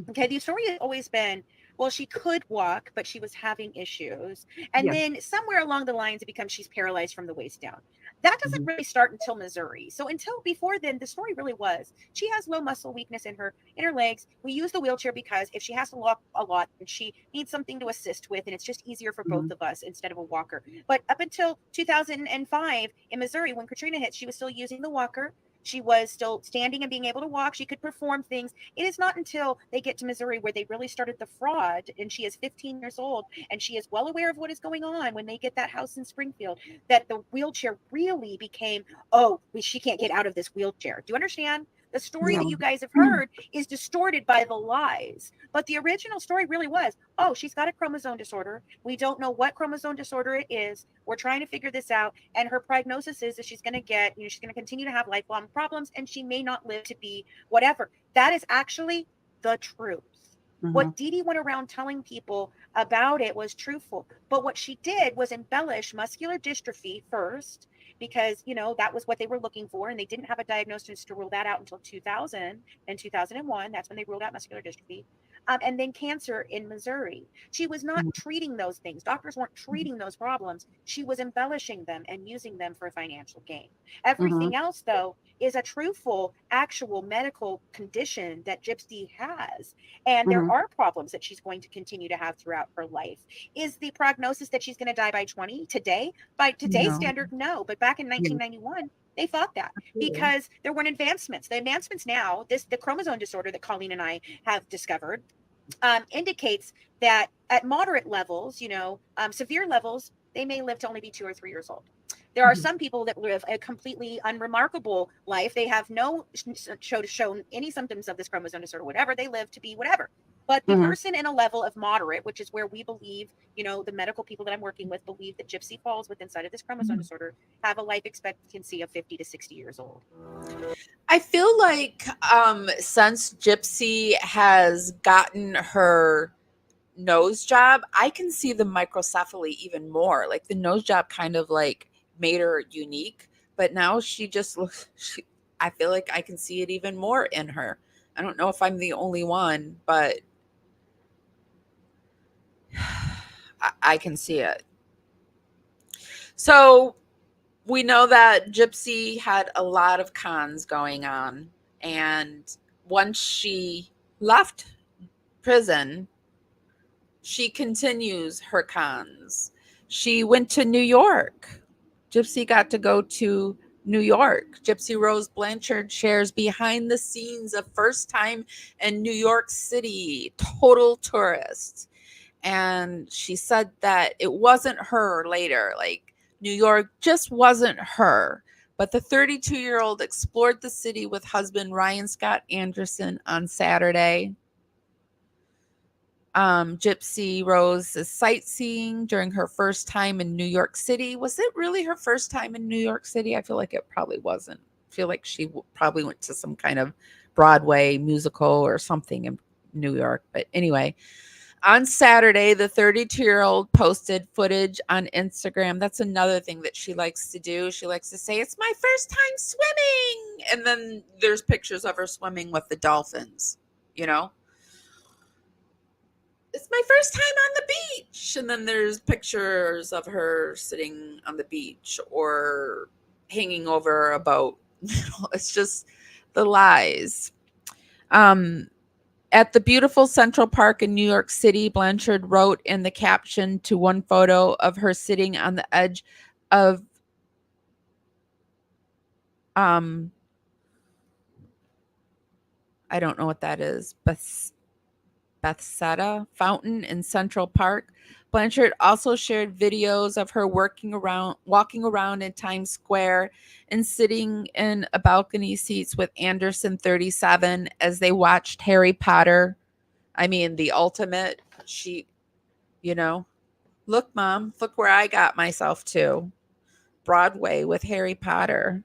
H: Okay, the story has always been, well, she could walk, but she was having issues. And then somewhere along the lines, it becomes she's paralyzed from the waist down. That doesn't really start until Missouri. So until before then, the story really was she has low muscle weakness in her legs. We use the wheelchair because if she has to walk a lot and she needs something to assist with, and it's just easier for both of us instead of a walker. But up until 2005 in Missouri, when Katrina hit, she was still using the walker. She was still standing and being able to walk. She could perform things. It is not until they get to Missouri where they really started the fraud, and she is 15 years old, and she is well aware of what is going on when they get that house in Springfield, that the wheelchair really became, she can't get out of this wheelchair. Do you understand? The story that you guys have heard is distorted by the lies. But the original story really was, she's got a chromosome disorder. We don't know what chromosome disorder it is. We're trying to figure this out. And her prognosis is that she's going to get, she's going to continue to have lifelong problems, and she may not live to be whatever. That is actually the truth. What DeeDee went around telling people about it was truthful. But what she did was embellish muscular dystrophy first, because, that was what they were looking for. And they didn't have a diagnosis to rule that out until 2000 and 2001. That's when they ruled out muscular dystrophy. And then cancer in Missouri. She was not treating those things. Doctors weren't treating those problems. She was embellishing them and using them for financial gain. Everything else, though, is a truthful, actual medical condition that Gypsy has. And there are problems that she's going to continue to have throughout her life. Is the prognosis that she's going to die by 20 today? By today's standard, no. But back in 1991, they thought that because there weren't advancements. The advancements now, the chromosome disorder that Colleen and I have discovered, indicates that at moderate levels, severe levels, they may live to only be 2 or 3 years old. There are some people that live a completely unremarkable life. They have no shown any symptoms of this chromosome disorder, whatever. They live to be whatever. But the person in a level of moderate, which is where we believe, the medical people that I'm working with believe that Gypsy falls within inside of this chromosome disorder, have a life expectancy of 50 to 60 years old.
A: I feel like since Gypsy has gotten her nose job, I can see the microcephaly even more. Like the nose job kind of like made her unique, but now she just looks, I feel like I can see it even more in her. I don't know if I'm the only one, but I can see it. So we know that Gypsy had a lot of cons going on, and once she left prison, she continues her cons. She went to New York. Gypsy got to go to New York. Gypsy Rose Blanchard shares behind the scenes of first time in New York City, total tourist. And she said that it wasn't her later. Like New York just wasn't her. But the 32-year-old explored the city with husband Ryan Scott Anderson on Saturday. Gypsy Rose is sightseeing during her first time in New York City. Was it really her first time in New York City? I feel like it probably wasn't. I feel like she probably went to some kind of Broadway musical or something in New York. But anyway, on Saturday, the 32-year-old posted footage on Instagram. That's another thing that she likes to do. She likes to say, "It's my first time swimming." And then there's pictures of her swimming with the dolphins, It's my first time on the beach. And then there's pictures of her sitting on the beach or hanging over a boat. It's just the lies. At the beautiful Central Park in New York City, Blanchard wrote in the caption to one photo of her sitting on the edge of I don't know what that is, Bethesda Fountain in Central Park. Blanchard also shared videos of her walking around in Times Square and sitting in a balcony seats with Anderson 37 as they watched Harry Potter. I mean, the ultimate. She, look, Mom, look where I got myself to. Broadway with Harry Potter.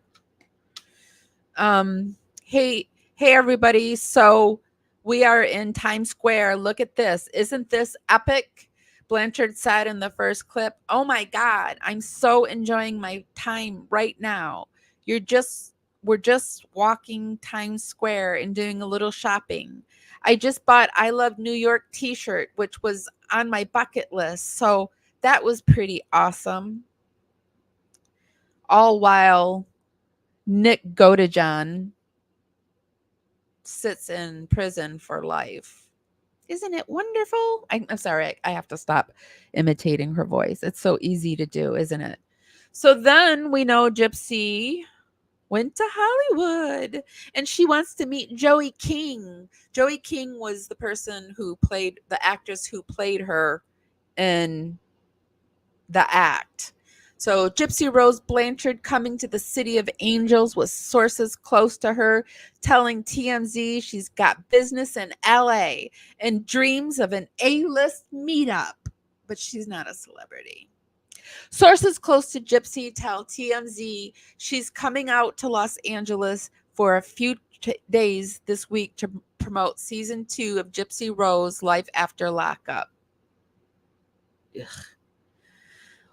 A: Hey everybody. So we are in Times Square. Look at this. Isn't this epic? Blanchard said in the first clip, "Oh my God, I'm so enjoying my time right now. We're just walking Times Square and doing a little shopping. I just bought I Love New York t-shirt, which was on my bucket list. So that was pretty awesome." All while Nick Godejohn sits in prison for life. Isn't it wonderful? I'm sorry, I have to stop imitating her voice. It's so easy to do, isn't it? So then we know Gypsy went to Hollywood and she wants to meet Joey King. Joey King was the actress who played her in The Act. So Gypsy Rose Blanchard coming to the City of Angels with sources close to her telling TMZ she's got business in LA and dreams of an A-list meetup, but she's not a celebrity. Sources close to Gypsy tell TMZ she's coming out to Los Angeles for a few days this week to promote season 2 of Gypsy Rose Life After Lockup. Ugh.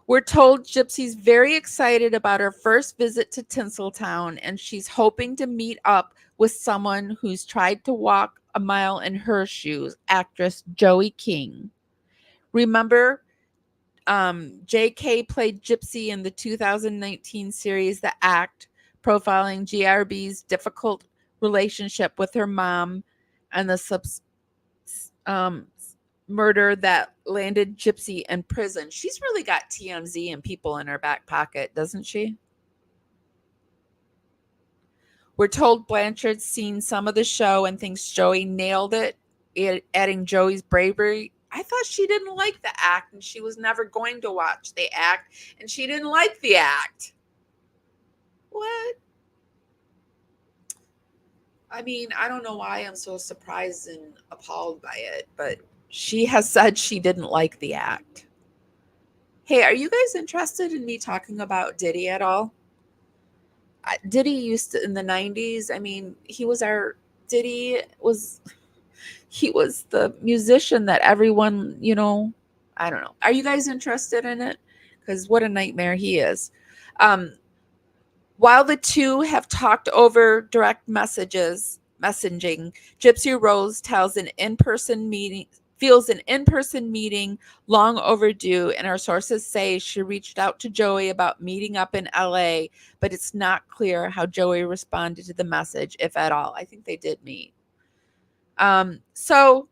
A: We're told Gypsy's very excited about her first visit to Tinseltown, and she's hoping to meet up with someone who's tried to walk a mile in her shoes, actress Joey King. Remember, JK played Gypsy in the 2019 series The Act, profiling GRB's difficult relationship with her mom and the murder that landed Gypsy in prison. She's really got TMZ and people in her back pocket, doesn't she? We're told Blanchard's seen some of the show and thinks Joey nailed it, adding Joey's bravery. I thought she didn't like The Act and she was never going to watch The Act and she didn't like The Act. What? I mean, I don't know why I'm so surprised and appalled by it, but she has said she didn't like The Act. Hey, are you guys interested in me talking about Diddy at all? Diddy used to, in the 90s, I mean, he was the musician that everyone, I don't know. Are you guys interested in it? Because what a nightmare he is. While the two have talked over direct messaging, Gypsy Rose feels an in-person meeting long overdue, and our sources say she reached out to Joey about meeting up in LA, but it's not clear how Joey responded to the message, if at all. I think they did meet. So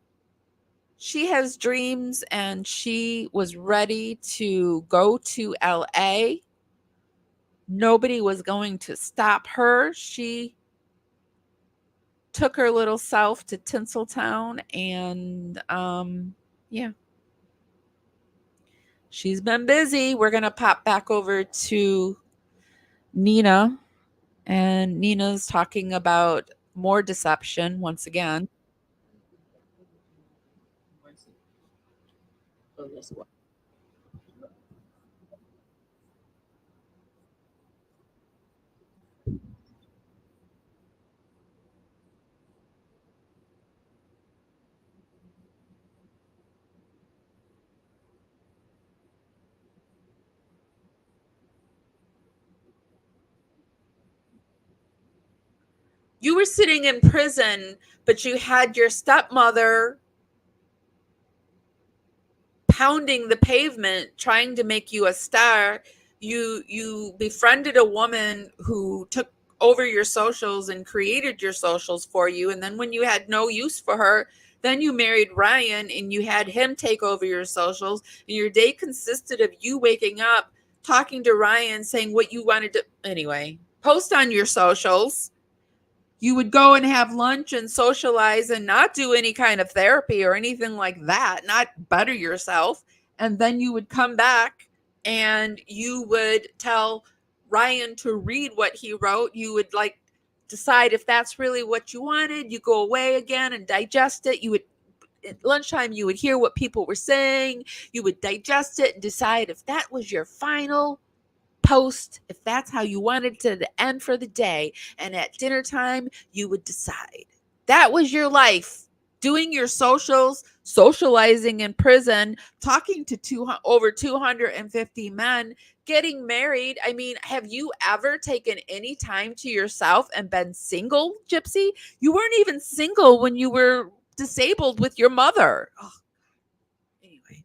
A: she has dreams and she was ready to go to LA. Nobody was going to stop her. She took her little self to Tinseltown and yeah. She's been busy. We're going to pop back over to Nina, and Nina's talking about more deception once again. You were sitting in prison, but you had your stepmother pounding the pavement trying to make you a star. You befriended a woman who took over your socials and created your socials for you, and then when you had no use for her, then you married Ryan and you had him take over your socials, and your day consisted of you waking up, talking to Ryan, saying what you wanted to post on your socials. You would go and have lunch and socialize and not do any kind of therapy or anything like that, not better yourself. and then you would come back and you would tell Ryan to read what he wrote. You would like decide if that's really what you wanted. You go away again and digest it. You would at lunchtime, you would hear what people were saying. You would digest it and decide if that was your final post, if that's how you wanted to end for the day. And at dinner time, you would decide. That was your life. Doing your socials, socializing in prison, talking to over 250 men, getting married. I mean, have you ever taken any time to yourself and been single, Gypsy? You weren't even single when you were disabled with your mother. Oh, anyway.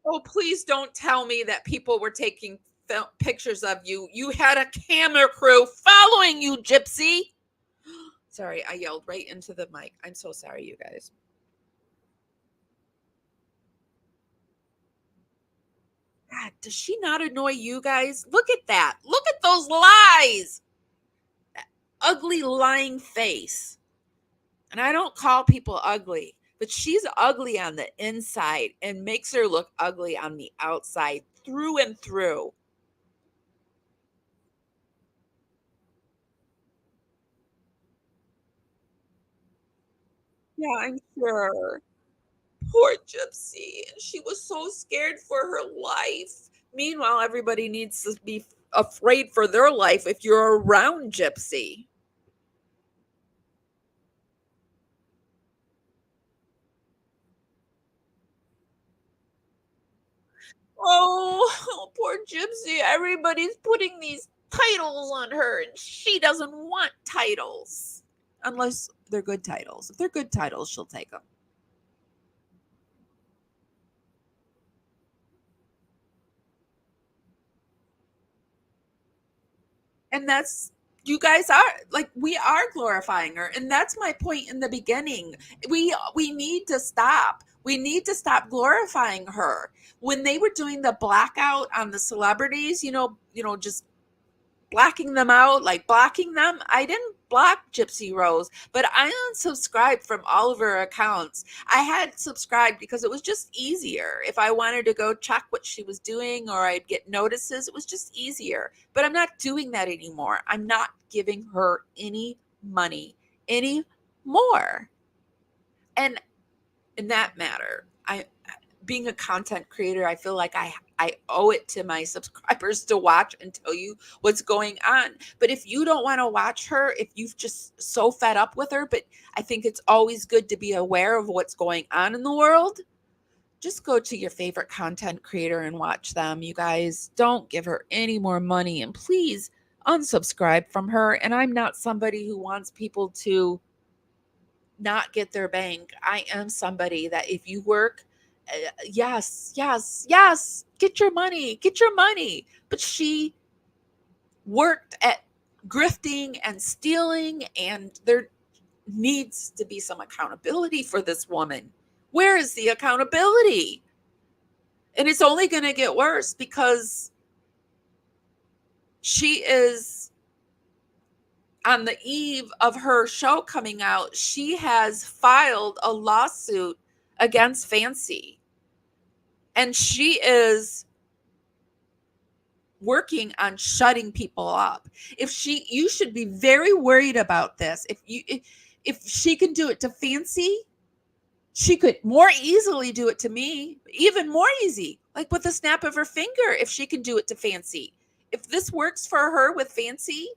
A: Oh, please don't tell me that people were taking pictures of you. You had a camera crew following you, Gypsy. Sorry, I yelled right into the mic. I'm so sorry, you guys. God, does she not annoy you guys? Look at that. Look at those lies. That ugly lying face. And I don't call people ugly, but she's ugly on the inside and makes her look ugly on the outside through and through. Yeah, I'm sure. Poor Gypsy. She was so scared for her life. Meanwhile, everybody needs to be afraid for their life if you're around Gypsy. Oh, poor Gypsy. Everybody's putting these titles on her, and she doesn't want titles. Unless they're good titles. If they're good titles, she'll take them. And that's, you guys are like, we are glorifying her, and that's my point in the beginning. We need to stop. We need to stop glorifying her. When they were doing the blackout on the celebrities, just blacking them out, like blocking them. I didn't block Gypsy Rose, but I unsubscribed from all of her accounts. I had subscribed because it was just easier. If I wanted to go check what she was doing or I'd get notices, it was just easier. But I'm not doing that anymore. I'm not giving her any money anymore. And in that matter, being a content creator, I feel like I owe it to my subscribers to watch and tell you what's going on. But if you don't want to watch her, if you've just so fed up with her, but I think it's always good to be aware of what's going on in the world, just go to your favorite content creator and watch them. You guys, don't give her any more money, and please unsubscribe from her. And I'm not somebody who wants people to not get their bank. I am somebody that if you work, yes, yes, yes, get your money, get your money. But she worked at grifting and stealing, and there needs to be some accountability for this woman. Where is the accountability? And it's only going to get worse because she is on the eve of her show coming out. She has filed a lawsuit against Fancy, and she is working on shutting people up. You should be very worried about this. If she can do it to Fancy, she could more easily do it to me, even more easy, like with a snap of her finger. If she can do it to Fancy, if this works for her with Fancy,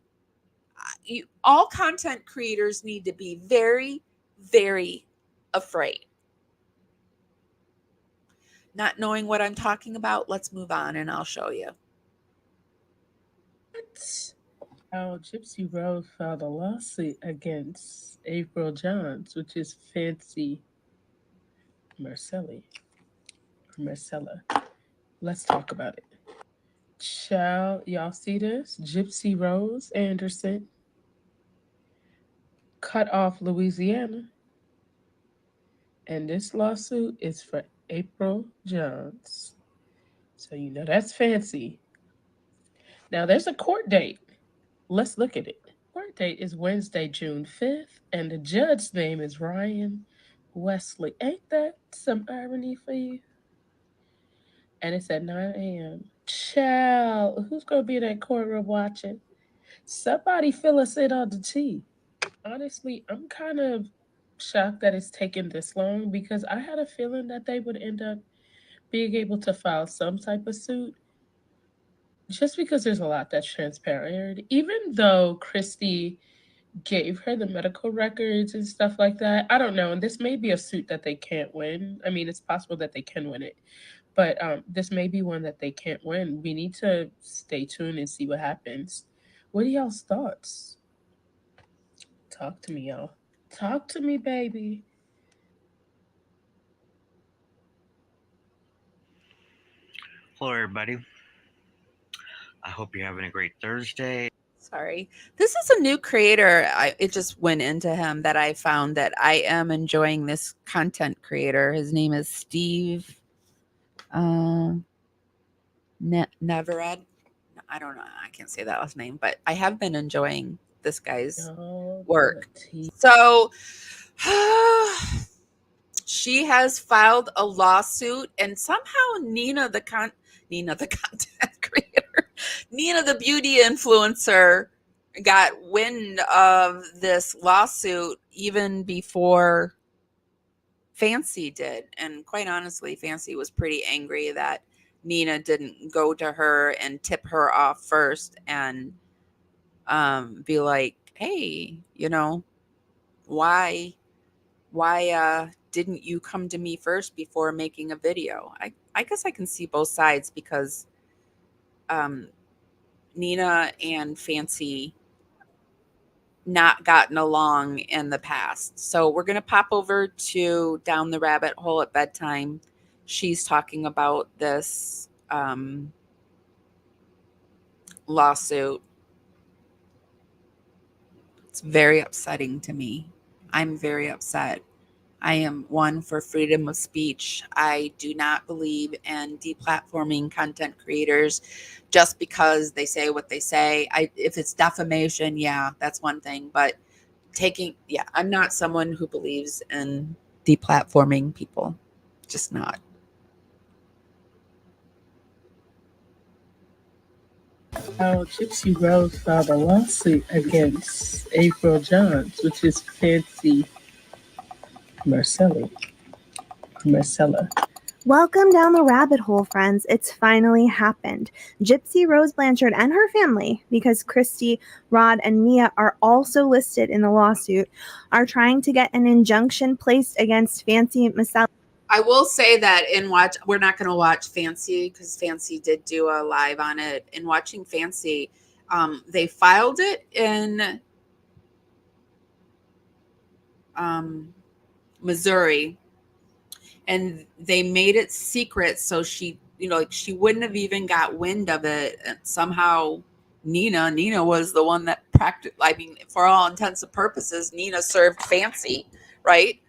A: all content creators need to be very, very afraid. Not knowing what I'm talking about, let's move on and I'll show you.
G: How Gypsy Rose filed a lawsuit against April Johns, which is Fancy Marcella. Let's talk about it. Child, y'all see this? Gypsy Rose Anderson cut off Louisiana. And this lawsuit is for April Johns. So you know that's fancy. Now there's a court date. Let's look at it. Court date is Wednesday, June 5th, and the judge's name is Ryan Wesley. Ain't that some irony for you? And it's at 9 a.m. Child, who's going to be in that courtroom watching? Somebody fill us in on the tea. Honestly, I'm kind of shocked that it's taken this long because I had a feeling that they would end up being able to file some type of suit just because there's a lot that's transparent. Even though Christy gave her the medical records and stuff like that, I don't know. And this may be a suit that they can't win. I mean, it's possible that they can win it, but this may be one that they can't win. We need to stay tuned and see what happens. What are y'all's thoughts? Talk to me, y'all. Talk to me, baby.
K: Hello, everybody. I hope you're having a great Thursday.
A: Sorry. This is a new creator. It just went into him that I found that I am enjoying this content creator. His name is Steve Neverad. I don't know. I can't say that last name, but I have been enjoying this guy's work. So she has filed a lawsuit, and somehow Nina the content creator, Nina the beauty influencer, got wind of this lawsuit even before Fancy did. And quite honestly, Fancy was pretty angry that Nina didn't go to her and tip her off first and be like, hey, why didn't you come to me first before making a video? I guess I can see both sides because Nina and Fancy not gotten along in the past. So we're going to pop over to Down the Rabbit Hole at Bedtime. She's talking about this lawsuit. It's very upsetting to me. I'm very upset. I am one for freedom of speech. I do not believe in deplatforming content creators just because they say what they say. If it's defamation, yeah, that's one thing. But I'm not someone who believes in deplatforming people. Just not.
G: Gypsy Rose filed a lawsuit against April Johns, which is Fancy Marcella.
L: Welcome down the rabbit hole, friends. It's finally happened. Gypsy Rose Blanchard and her family, because Christy, Rod, and Mia are also listed in the lawsuit, are trying to get an injunction placed against Fancy Marcella.
A: I will say that we're not going to watch Fancy because Fancy did do a live on it. In watching Fancy, they filed it in Missouri, and they made it secret so she wouldn't have even got wind of it. And somehow Nina was the one that practiced. I mean, for all intents and purposes, Nina served Fancy, right?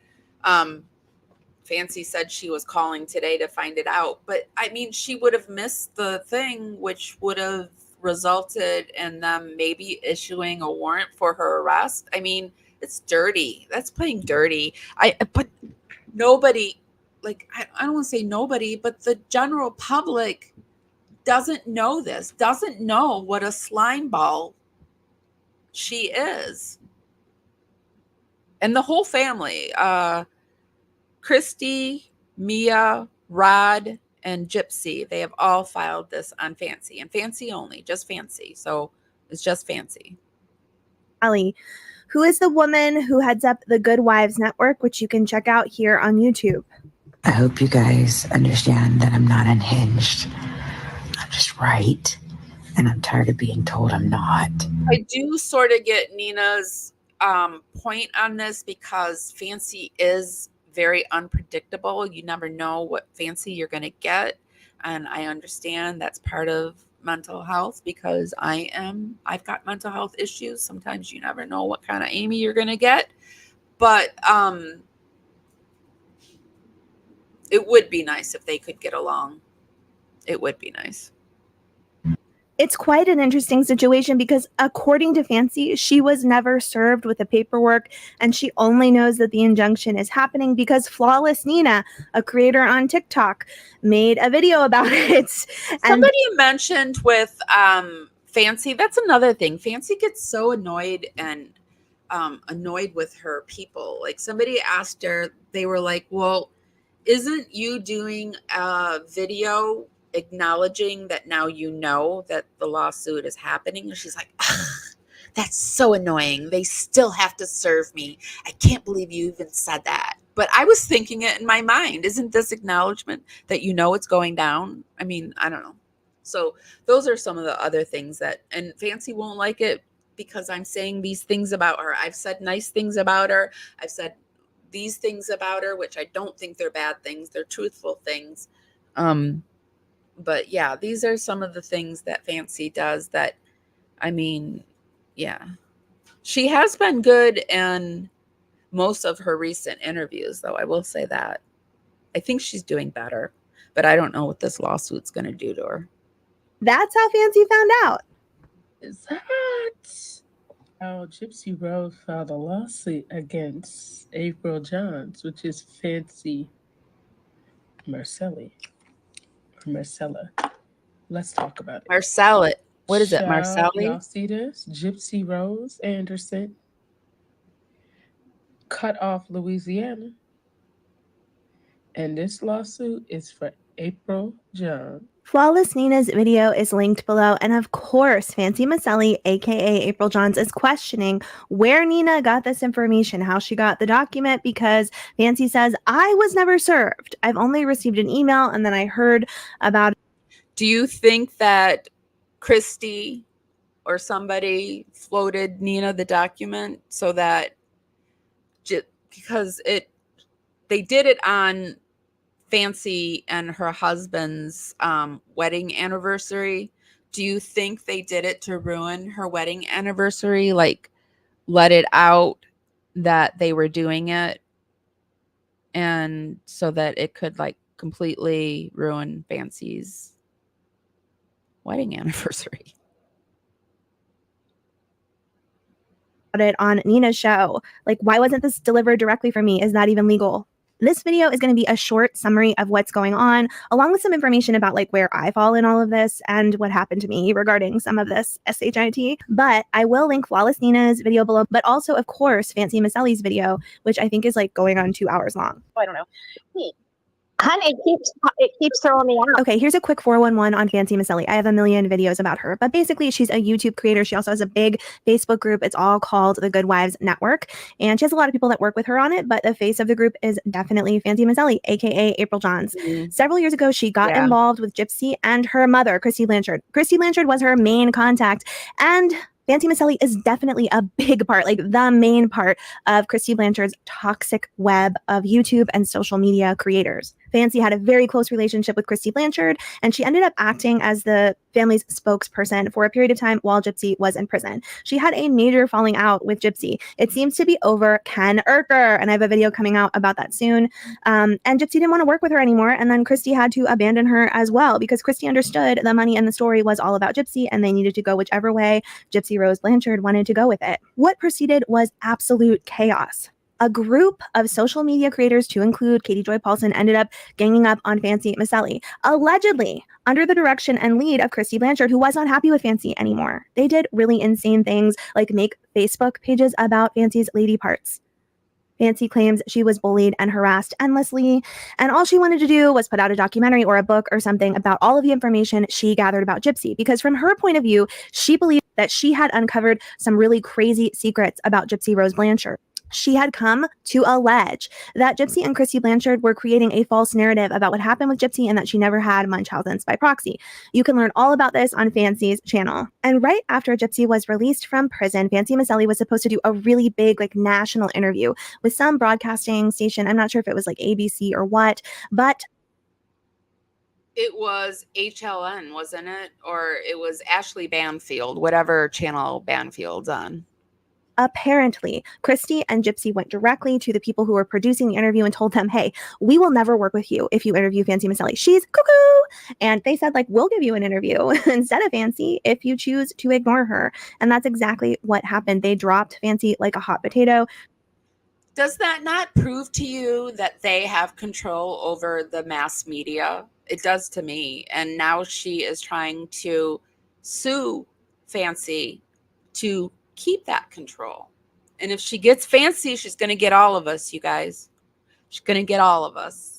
A: Fancy said she was calling today to find it out, but I mean, she would have missed the thing, which would have resulted in them maybe issuing a warrant for her arrest. I mean, it's dirty. That's playing dirty. But nobody, I don't want to say nobody, but the general public doesn't know this, doesn't know what a slime ball she is. And the whole family, Christy, Mia, Rod, and Gypsy, they have all filed this on Fancy, and Fancy only, just Fancy. So it's just Fancy.
L: Ali, who is the woman who heads up the Good Wives Network, which you can check out here on YouTube.
M: I hope you guys understand that I'm not unhinged. I'm just right, and I'm tired of being told I'm not.
A: I do sort of get Nina's point on this because Fancy is very unpredictable. You never know what Fancy you're going to get, and I understand that's part of mental health because I've got mental health issues. Sometimes you never know what kind of Amy you're going to get, but it would be nice if they could get along. It would be nice.
L: It's quite an interesting situation because according to Fancy, she was never served with the paperwork and she only knows that the injunction is happening because Flawless Nina, a creator on TikTok, made a video about it.
A: Somebody mentioned with Fancy, that's another thing. Fancy gets so annoyed and annoyed with her people. Like somebody asked her, they were like, well, isn't you doing a video acknowledging that now you know that the lawsuit is happening? And she's like, that's so annoying. They still have to serve me. I can't believe you even said that. But I was thinking it in my mind. Isn't this acknowledgement that you know it's going down? I mean, I don't know. So those are some of the other things that, and Fancy won't like it because I'm saying these things about her. I've said nice things about her. I've said these things about her, which I don't think they're bad things. They're truthful things. But yeah, these are some of the things that Fancy does that, I mean, yeah. She has been good in most of her recent interviews, though. I will say that. I think she's doing better, but I don't know what this lawsuit's going to do to her.
L: That's how Fancy found out.
G: Is that how Gypsy Rose filed a lawsuit against April Johns, which is Fancy Marcella. Let's talk about it.
A: Marcella. What is it, Marcella?
G: Y'all see this? Gypsy Rose Anderson cut off Louisiana. And this lawsuit is for April John.
L: Flawless Nina's video is linked below, and of course, Fancy Maselli, aka April Johns, is questioning where Nina got this information, how she got the document, because Fancy says, I was never served. I've only received an email, and then I heard about.
A: Do you think that Christy or somebody floated Nina the document so that, because they did it on Fancy and her husband's wedding anniversary. Do you think they did it to ruin her wedding anniversary? Like, let it out that they were doing it, and so that it could like completely ruin Fancy's wedding anniversary?
L: It on Nina's show. Like, why wasn't this delivered directly for me? Is that even legal? This video is going to be a short summary of what's going on, along with some information about like where I fall in all of this and what happened to me regarding some of this SHIT. But I will link Flawless Nina's video below, but also, of course, Fancy Maselli's video, which I think is like going on 2 hours long. I don't know.
I: Honey, it keeps throwing me out.
L: Okay, here's a quick 411 on Fancy Maselli. I have a million videos about her, but basically she's a YouTube creator. She also has a big Facebook group. It's all called the Good Wives Network, and she has a lot of people that work with her on it, but the face of the group is definitely Fancy Maselli, aka April Johns. Several years ago, she got involved with Gypsy and her mother, Christy Blanchard. Christy Blanchard was her main contact, and Fancy Maselli is definitely a big part, like the main part of Christy Blanchard's toxic web of YouTube and social media creators. Fancy had a very close relationship with Christy Blanchard, and she ended up acting as the family's spokesperson for a period of time while Gypsy was in prison. She had a major falling out with Gypsy. It seems to be over Ken Urker, and I have a video coming out about that soon. And Gypsy didn't want to work with her anymore, and then Christy had to abandon her as well because Christy understood the money and the story was all about Gypsy, and they needed to go whichever way Gypsy Rose Blanchard wanted to go with it. What proceeded was absolute chaos. A group of social media creators, to include Katie Joy Paulson, ended up ganging up on Fancy Maselli, allegedly under the direction and lead of Christy Blanchard, who was not happy with Fancy anymore. They did really insane things like make Facebook pages about Fancy's lady parts. Fancy claims she was bullied and harassed endlessly, and all she wanted to do was put out a documentary or a book or something about all of the information she gathered about Gypsy, because from her point of view, she believed that she had uncovered some really crazy secrets about Gypsy Rose Blanchard. She had come to allege that Gypsy and Christy Blanchard were creating a false narrative about what happened with Gypsy and that she never had Munchausen's by proxy. You can learn all about this on Fancy's channel. And right after Gypsy was released from prison, Fancy Maselli was supposed to do a really big like national interview with some broadcasting station. I'm not sure if it was like ABC or what, but
A: it was HLN, wasn't it? Or it was Ashley Banfield, whatever channel Banfield's on.
L: Apparently, Christy and Gypsy went directly to the people who were producing the interview and told them, hey, we will never work with you if you interview Fancy Maselli. She's cuckoo. And they said, like, we'll give you an interview instead of Fancy if you choose to ignore her. And that's exactly what happened. They dropped Fancy like a hot potato.
A: Does that not prove to you that they have control over the mass media? It does to me. And now she is trying to sue Fancy to keep that control. And if she gets Fancy, she's going to get all of us, you guys. She's going to get all of us.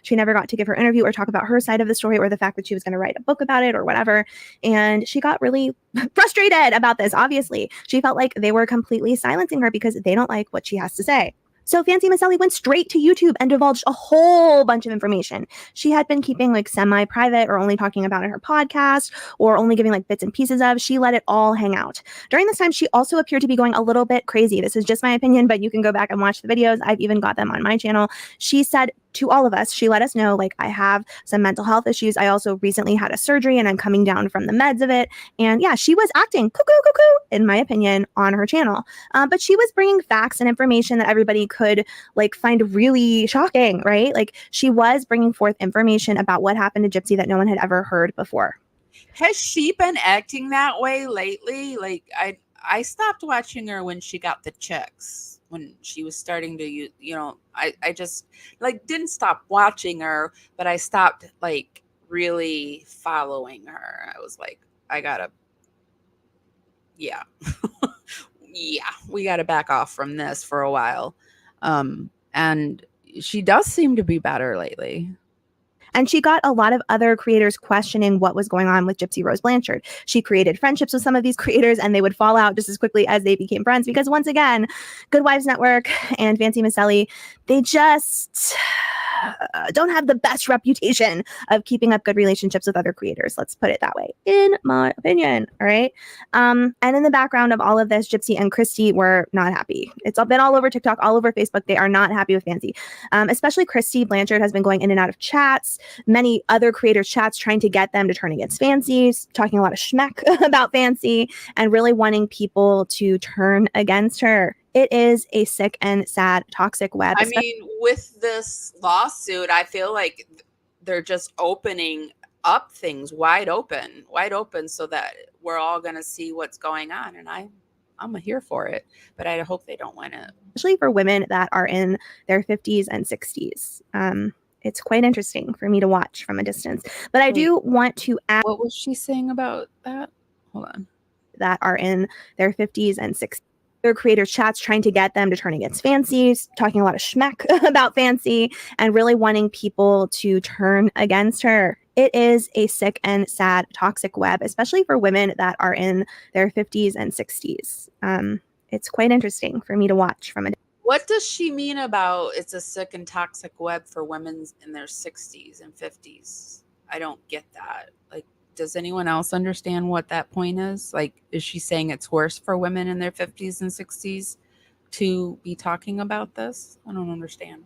L: She never got to give her interview or talk about her side of the story or the fact that she was going to write a book about it or whatever. And she got really frustrated about this, obviously. She felt like they were completely silencing her because they don't like what she has to say. So Fancy Maselli went straight to YouTube and divulged a whole bunch of information. She had been keeping like semi-private or only talking about in her podcast or only giving like bits and pieces of. She let it all hang out. During this time, she also appeared to be going a little bit crazy. This is just my opinion, but you can go back and watch the videos. I've even got them on my channel. She said to all of us, she let us know, like, I have some mental health issues. I also recently had a surgery and I'm coming down from the meds of it. And yeah, she was acting cuckoo, in my opinion, on her channel. But she was bringing facts and information that everybody could like find really shocking, right? Like she was bringing forth information about what happened to Gypsy that no one had ever heard before.
A: Has she been acting that way lately? Like I stopped watching her when she got the checks, when she was starting to, you know, I just like didn't stop watching her, but I stopped like really following her. I was like, yeah, we got to back off from this for a while. And she does seem to be better lately.
L: And she got a lot of other creators questioning what was going on with Gypsy Rose Blanchard. She created friendships with some of these creators and they would fall out just as quickly as they became friends because once again, Good Wives Network and Fancy Maselli, they just don't have the best reputation of keeping up good relationships with other creators. Let's put it that way, in my opinion. All right. And in the background of all of this, Gypsy and Christy were not happy. It's been all over TikTok, all over Facebook. They are not happy with Fancy. Especially Christy Blanchard has been going in and out of chats, many other creators' chats, trying to get them to turn against Fancy, talking a lot of schmeck about Fancy, and really wanting people to turn against her. It is a sick and sad, toxic web.
A: I mean, with this lawsuit, I feel like they're just opening up things wide open so that we're all going to see what's going on. And I'm here for it, but I hope they don't win it.
L: Especially for women that are in their 50s and 60s. It's quite interesting for me to watch from a distance. But I do want to add...
A: What was she saying about that? Hold on.
L: That are in their 50s and 60s. Their creators' chats, trying to get them to turn against Fancy, talking a lot of schmeck about Fancy, and really wanting people to turn against her. It is a sick and sad, toxic web, especially for women that are in their 50s and 60s. It's quite interesting for me to watch from a...
A: What does she mean about it's a sick and toxic web for women in their 60s and 50s? I don't get that. Like, does anyone else understand what that point is? Like, is she saying it's worse for women in their 50s and 60s to be talking about this? I don't understand.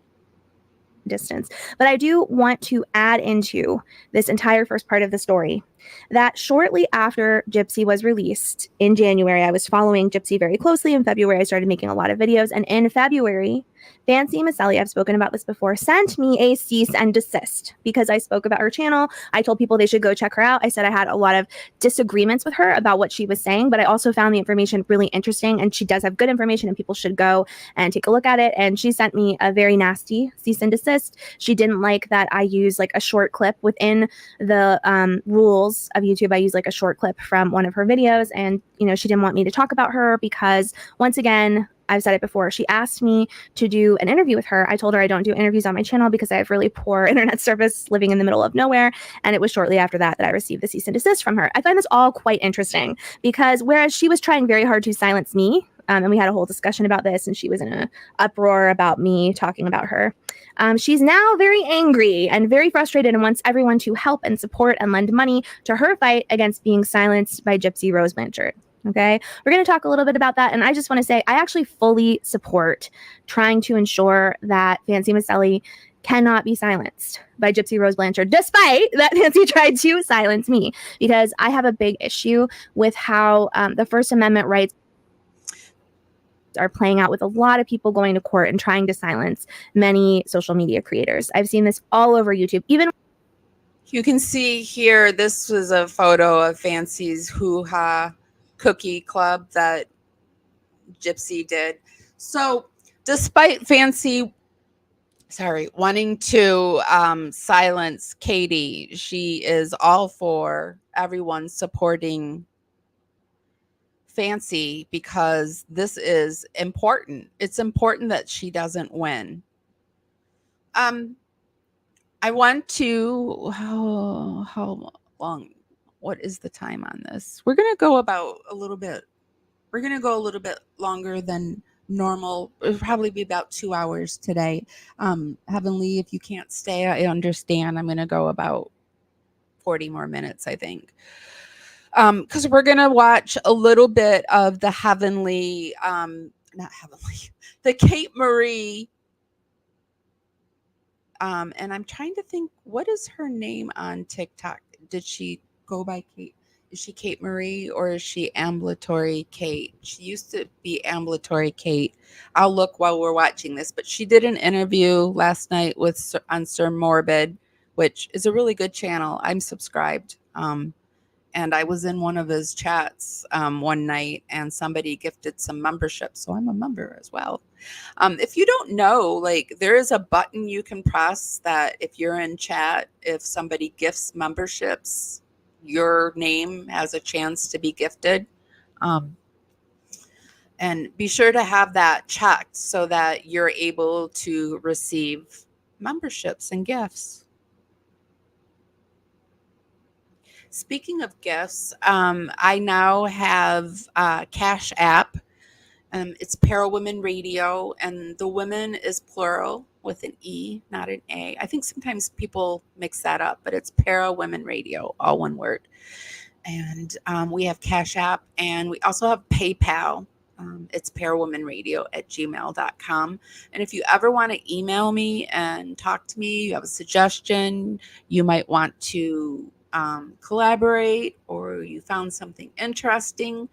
L: Distance. But I do want to add into this entire first part of the story that shortly after Gypsy was released in January, I was following Gypsy very closely. In February, I started making a lot of videos. And in February, Fancy Maselli, I've spoken about this before, sent me a cease and desist because I spoke about her channel. I told people they should go check her out. I said I had a lot of disagreements with her about what she was saying, but I also found the information really interesting, and she does have good information and people should go and take a look at it. And she sent me a very nasty cease and desist. She didn't like that I use like a short clip within the rules of YouTube. I use like a short clip from one of her videos, and you know, she didn't want me to talk about her because, once again, I've said it before, she asked me to do an interview with her. I told her I don't do interviews on my channel because I have really poor internet service living in the middle of nowhere. And it was shortly after that that I received the cease and desist from her. I find this all quite interesting because whereas she was trying very hard to silence me, and we had a whole discussion about this, and she was in an uproar about me talking about her, she's now very angry and very frustrated and wants everyone to help and support and lend money to her fight against being silenced by Gypsy Rose Blanchard. Okay, we're going to talk a little bit about that. And I just want to say I actually fully support trying to ensure that Fancy Maselli cannot be silenced by Gypsy Rose Blanchard, despite that Fancy tried to silence me, because I have a big issue with how the First Amendment rights. are playing out with a lot of people going to court and trying to silence many social media creators. I've seen this all over YouTube. Even
A: you can see here, this was a photo of Fancy's hoo-ha cookie club that Gypsy did. So despite Fancy wanting to silence Katie, she is all for everyone supporting Fancy because this is important. It's important that she doesn't win. I want to how long? What is the time on this? We're gonna go about a little bit. We're gonna go a little bit longer than normal. It'll probably be about 2 hours today. Heavenly, if you can't stay, I understand. I'm gonna go about 40 more minutes, I think. Because we're gonna watch a little bit of the the Kate Marie. And I'm trying to think, what is her name on TikTok? Did she go by Kate? Is she Kate Marie or is she Ambulatory Kate? She used to be Ambulatory Kate. I'll look while we're watching this, but she did an interview last night on Sir Morbid, which is a really good channel. I'm subscribed. And I was in one of his chats one night and somebody gifted some membership. So I'm a member as well. If you don't know, like there is a button you can press that if you're in chat, if somebody gifts memberships, your name has a chance to be gifted. And be sure to have that checked so that you're able to receive memberships and gifts. Speaking of gifts, I now have Cashapp. It's Parawomenradio, and the women is plural with an E, not an A. I think sometimes people mix that up, but it's Parawomenradio, all one word. And we have Cashapp, and we also have PayPal. It's parawomenradio@gmail.com. And if you ever want to email me and talk to me, you have a suggestion, you might want to collaborate, or you found something interesting,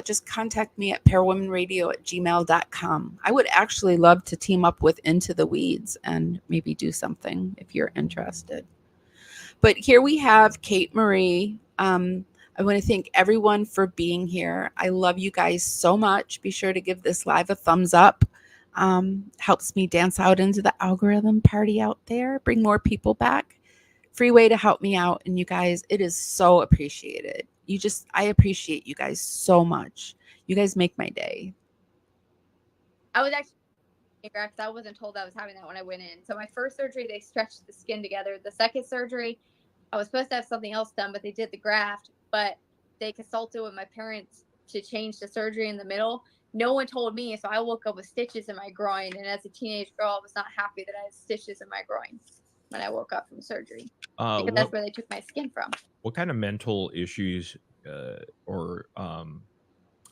A: just contact me at parawomenradio@gmail.com. I would actually love to team up with Into the Weeds and maybe do something if you're interested. But here we have Kate Marie. I want to thank everyone for being here. I love you guys so much. Be sure to give this live a thumbs up. Helps me dance out into the algorithm party out there, bring more people back. Free way to help me out. And you guys, it is so appreciated. I appreciate you guys so much. You guys make my day.
N: I was actually, because I wasn't told I was having that when I went in. So my first surgery, they stretched the skin together. The second surgery, I was supposed to have something else done, but they did the graft, but they consulted with my parents to change the surgery in the middle. No one told me. So I woke up with stitches in my groin. And as a teenage girl, I was not happy that I had stitches in my groin when I woke up from surgery, because that's where they took my skin from.
O: What kind of mental issues or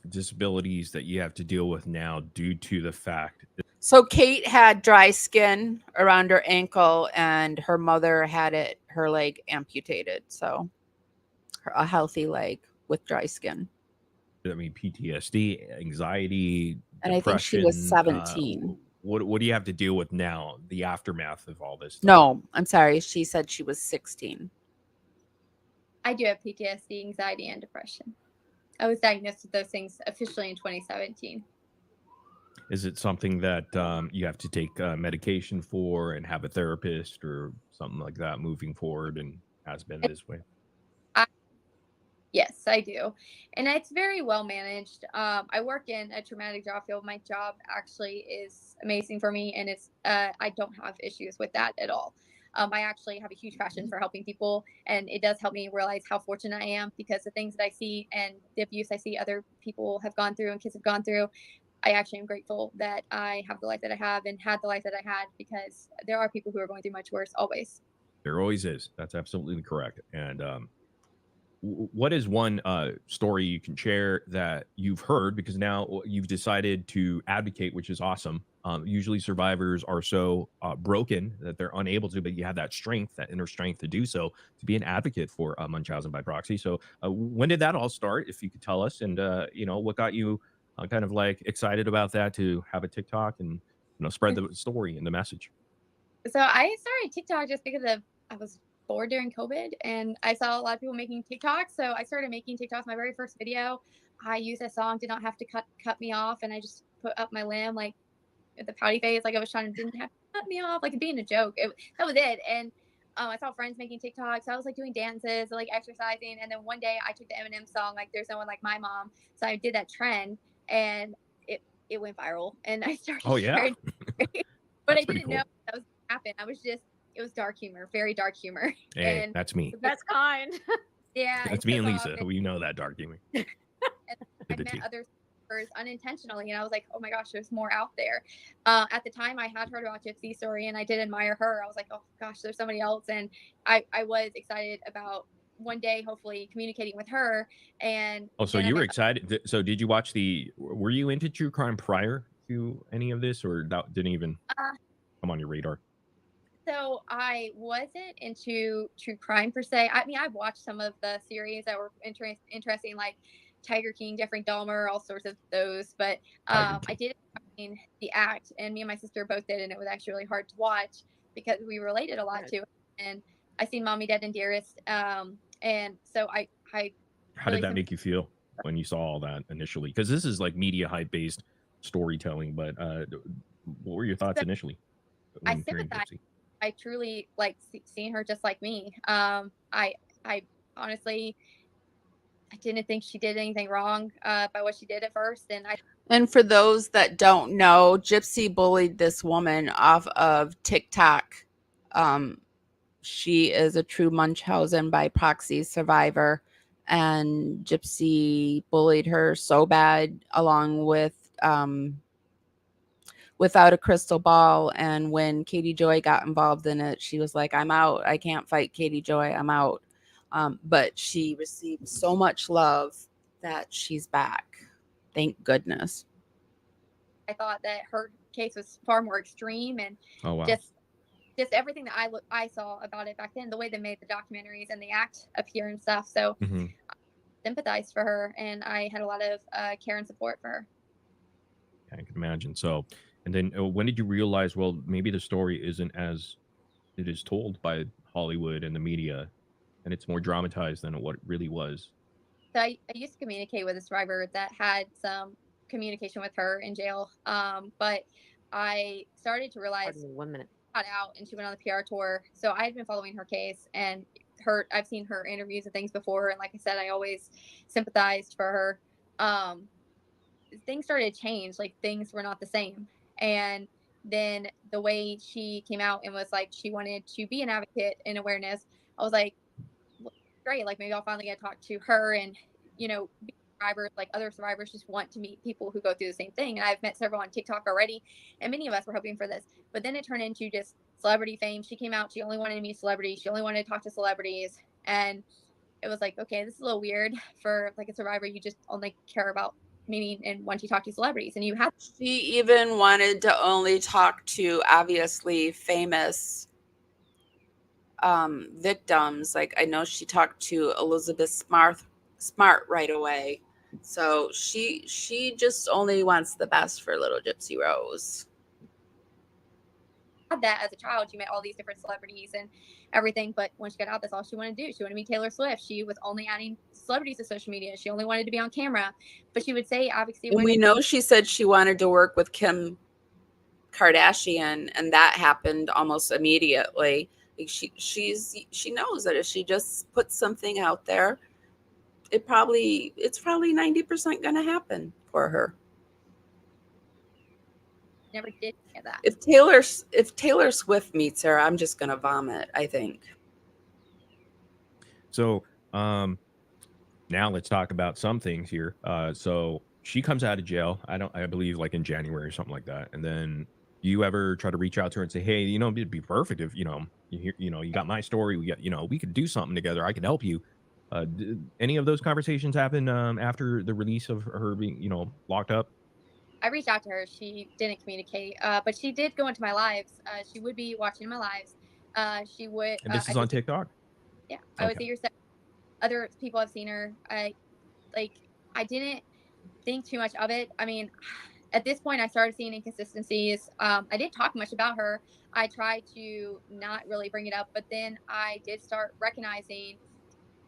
O: disabilities that you have to deal with now due to the fact that—
A: So Kate had dry skin around her ankle, and her mother had her leg amputated. So a healthy leg with dry skin.
O: I mean, PTSD, anxiety,
A: and I think she was 17.
O: What do you have to deal with now, the aftermath of all this stuff?
A: No, I'm sorry. She said she was 16.
N: I do have PTSD, anxiety, and depression. I was diagnosed with those things officially in 2017.
O: Is it something that you have to take medication for and have a therapist or something like that moving forward, and has been this way?
N: Yes, I do. And it's very well managed. I work in a traumatic job field. My job actually is amazing for me, and it's I don't have issues with that at all. I actually have a huge passion for helping people, and it does help me realize how fortunate I am, because the things that I see and the abuse I see other people have gone through and kids have gone through, I actually am grateful that I have the life that I have and had the life that I had, because there are people who are going through much worse always.
O: There always is. That's absolutely correct. And what is one story you can share that you've heard, because now you've decided to advocate, which is awesome. Usually survivors are so broken that they're unable to, but you have that strength, that inner strength to do so, to be an advocate for Munchausen by proxy. So when did that all start, if you could tell us? And what got you kind of like excited about that to have a TikTok and spread the story and the message?
N: So I started TikTok just because I was bored during COVID and I saw a lot of people making TikToks. So I started making TikToks. My very first video, I used a song, Did Not Have to Cut Me Off, and I just put up my limb like with the pouty face, like I was trying to didn't have to cut me off, like being a joke. That was it. And I saw friends making TikToks. So I was like doing dances, like exercising. And then one day I took the Eminem song, like There's No One Like My Mom. So I did that trend and it went viral and I started
O: Oh yeah.
N: sharing. But I didn't
O: cool.
N: know that was gonna happen. It was dark humor, very dark humor.
O: Hey,
N: And
O: that's me.
D: That's kind.
N: yeah.
O: That's me and Lisa. We know that dark humor.
N: And I met other survivors unintentionally, and I was like, oh my gosh, there's more out there. At the time, I had heard about Gypsy's story, and I did admire her. I was like, oh gosh, there's somebody else, and I was excited about one day, hopefully, communicating with her. And
O: oh, so you were excited. So did you watch were you into true crime prior to any of this, or that didn't even come on your radar?
N: So I wasn't into true crime per se. I mean, I've watched some of the series that were interesting, like Tiger King, Jeffrey Dahmer, all sorts of those. But I did The Act, and me and my sister both did, and it was actually really hard to watch because we related a lot to it. And I seen Mommy Dead and Dearest, and so I
O: How did that make you feel when you saw all that initially? Because this is like media hype based storytelling, but what were your thoughts initially?
N: I sympathize. I truly like seeing her just like me. I honestly, I didn't think she did anything wrong by what she did at first,
A: And for those that don't know, Gypsy bullied this woman off of TikTok. She is a true Munchausen by proxy survivor, and Gypsy bullied her so bad, along with Without a Crystal Ball. And when Katie Joy got involved in it, she was like, I'm out. I can't fight Katie Joy. I'm out. But she received so much love that she's back. Thank goodness.
N: I thought that her case was far more extreme, and
O: oh, wow.
N: just everything that I saw about it back then, the way they made the documentaries and the act appear and stuff. So I sympathized for her, and I had a lot of care and support for her.
O: I can imagine. So, and then when did you realize, well, maybe the story isn't as it is told by Hollywood and the media, and it's more dramatized than what it really was?
N: So I used to communicate with a survivor that had some communication with her in jail, but I started to realize
J: 1 minute.
N: got out and she went on the PR tour. So I had been following her case, and I've seen her interviews and things before, and like I said, I always sympathized for her. Things started to change, like things were not the same. And then the way she came out and was like she wanted to be an advocate in awareness, I was like, well, great, like maybe I'll finally get to talk to her. And survivors, like other survivors, just want to meet people who go through the same thing. And I've met several on TikTok already, and many of us were hoping for this, but then it turned into just celebrity fame. She came out, she only wanted to meet celebrities, she only wanted to talk to celebrities, and it was like, okay, this is a little weird for like a survivor. You just only care about meeting and want to talk to celebrities, and you have.
A: She even wanted to only talk to obviously famous victims. Like I know she talked to Elizabeth Smart right away. So she just only wants the best for little Gypsy Rose.
N: Had that as a child, she met all these different celebrities and everything, but when she got out, that's all she wanted to do. She wanted to meet Taylor Swift. She was only adding celebrities to social media. She only wanted to be on camera, but she would say advocacy.
A: And we know she said she wanted to work with Kim Kardashian, and that happened almost immediately. Like she knows that if she just puts something out there, it's probably 90% going to happen for her.
N: Never did get that.
A: If Taylor Swift meets her, I'm just going to vomit, I think.
O: So now let's talk about some things here. So she comes out of jail, I believe like in January or something like that. And then you ever try to reach out to her and say, hey, it'd be perfect if, you got my story. We could do something together. I could help you. Did any of those conversations happen after the release of her being, locked up?
N: I reached out to her. She didn't communicate, but she did go into my lives. She would be watching my lives. She would.
O: And this is on TikTok?
N: Yeah. I would see her. Other people have seen her. I didn't think too much of it. I mean, at this point, I started seeing inconsistencies. I didn't talk much about her. I tried to not really bring it up, but then I did start recognizing